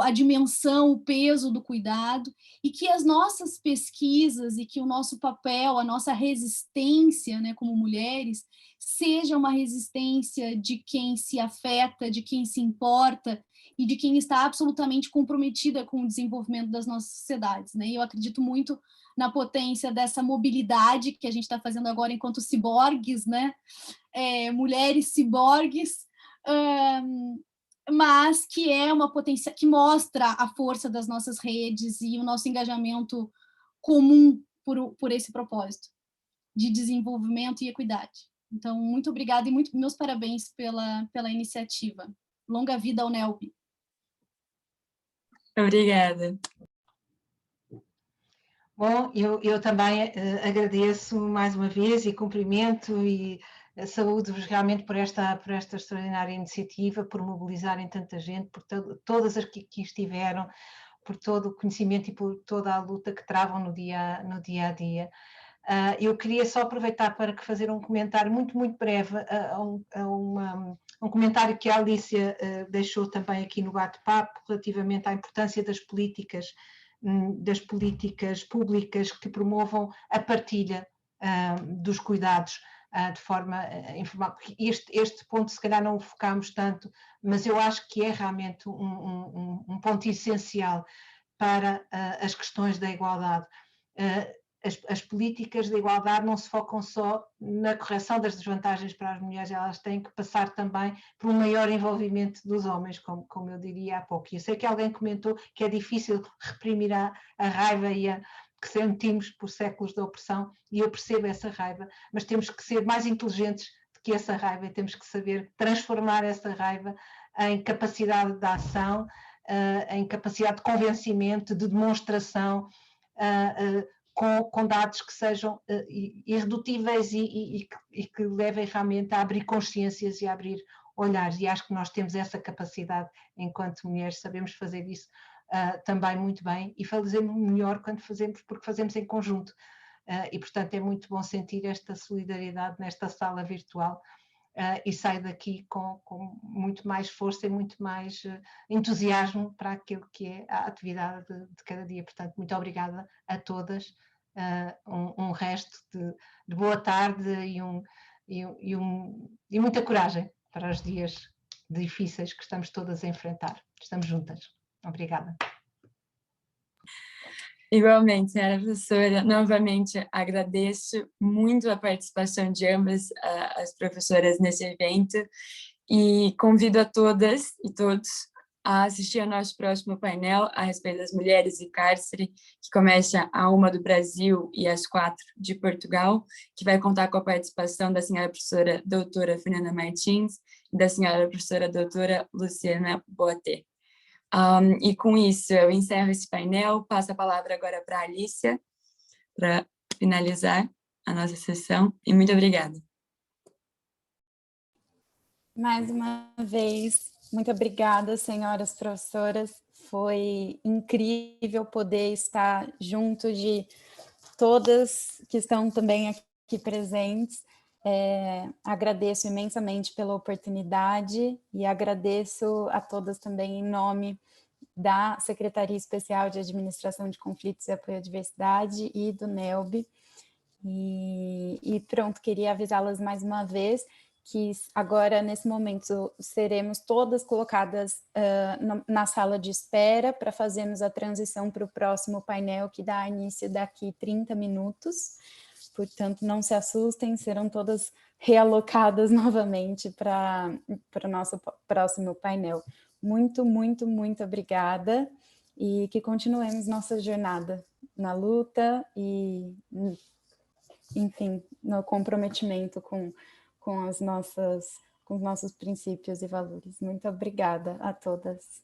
a dimensão, o peso do cuidado, e que as nossas pesquisas e que o nosso papel, a nossa resistência, né, como mulheres, seja uma resistência de quem se afeta, de quem se importa e de quem está absolutamente comprometida com o desenvolvimento das nossas sociedades, né? E eu acredito muito na potência dessa mobilidade que a gente está fazendo agora enquanto ciborgues, né? Mulheres ciborgues, mas que é uma potência que mostra a força das nossas redes e o nosso engajamento comum por esse propósito de desenvolvimento e equidade. Então, muito obrigada e meus parabéns pela iniciativa. Longa vida ao NELB. Obrigada. Bom, eu também agradeço mais uma vez e cumprimento e saúdo-vos realmente por esta extraordinária iniciativa, por mobilizarem tanta gente, por todas as que aqui estiveram, por todo o conhecimento e por toda a luta que travam no dia a dia. Eu queria só aproveitar para fazer um comentário muito breve um comentário que a Alicia deixou também aqui no bate-papo relativamente à importância das políticas públicas que promovam a partilha dos cuidados de forma informal. Este ponto se calhar não o focámos tanto, mas eu acho que é realmente um ponto essencial para as questões da igualdade. As políticas de igualdade não se focam só na correção das desvantagens para as mulheres, elas têm que passar também por um maior envolvimento dos homens, como eu diria há pouco. E eu sei que alguém comentou que é difícil reprimir a raiva que sentimos por séculos de opressão, e eu percebo essa raiva, mas temos que ser mais inteligentes do que essa raiva, e temos que saber transformar essa raiva em capacidade de ação, em capacidade de convencimento, de demonstração, com dados que sejam irredutíveis e que levem realmente a abrir consciências e a abrir olhares, e acho que nós temos essa capacidade enquanto mulheres, sabemos fazer isso também muito bem, e fazemos melhor porque fazemos em conjunto, e portanto é muito bom sentir esta solidariedade nesta sala virtual, e saio daqui com muito mais força e muito mais entusiasmo para aquilo que é a atividade de cada dia. Portanto, muito obrigada a todas, um resto de boa tarde e muita coragem para os dias difíceis que estamos todas a enfrentar. Estamos juntas. Obrigada. Igualmente, senhora professora, novamente agradeço muito a participação de ambas as professoras nesse evento e convido a todas e todos a assistir ao nosso próximo painel a respeito das mulheres e cárcere, que começa às 1h do Brasil e às 4h de Portugal, que vai contar com a participação da senhora professora doutora Fernanda Martins e da senhora professora doutora Luciana Boatê. E com isso eu encerro esse painel, passo a palavra agora para a Alicia, para finalizar a nossa sessão, e muito obrigada. Mais uma vez, muito obrigada, senhoras professoras, foi incrível poder estar junto de todas que estão também aqui presentes. Agradeço imensamente pela oportunidade e agradeço a todas também em nome da Secretaria Especial de Administração de Conflitos e Apoio à Diversidade e do NELB. E pronto, queria avisá-las mais uma vez que agora, nesse momento, seremos todas colocadas na sala de espera para fazermos a transição para o próximo painel, que dá início daqui 30 minutos. Portanto, não se assustem, serão todas realocadas novamente para o nosso próximo painel. Muito, muito, muito obrigada e que continuemos nossa jornada na luta e, enfim, no comprometimento com os nossos princípios e valores. Muito obrigada a todas.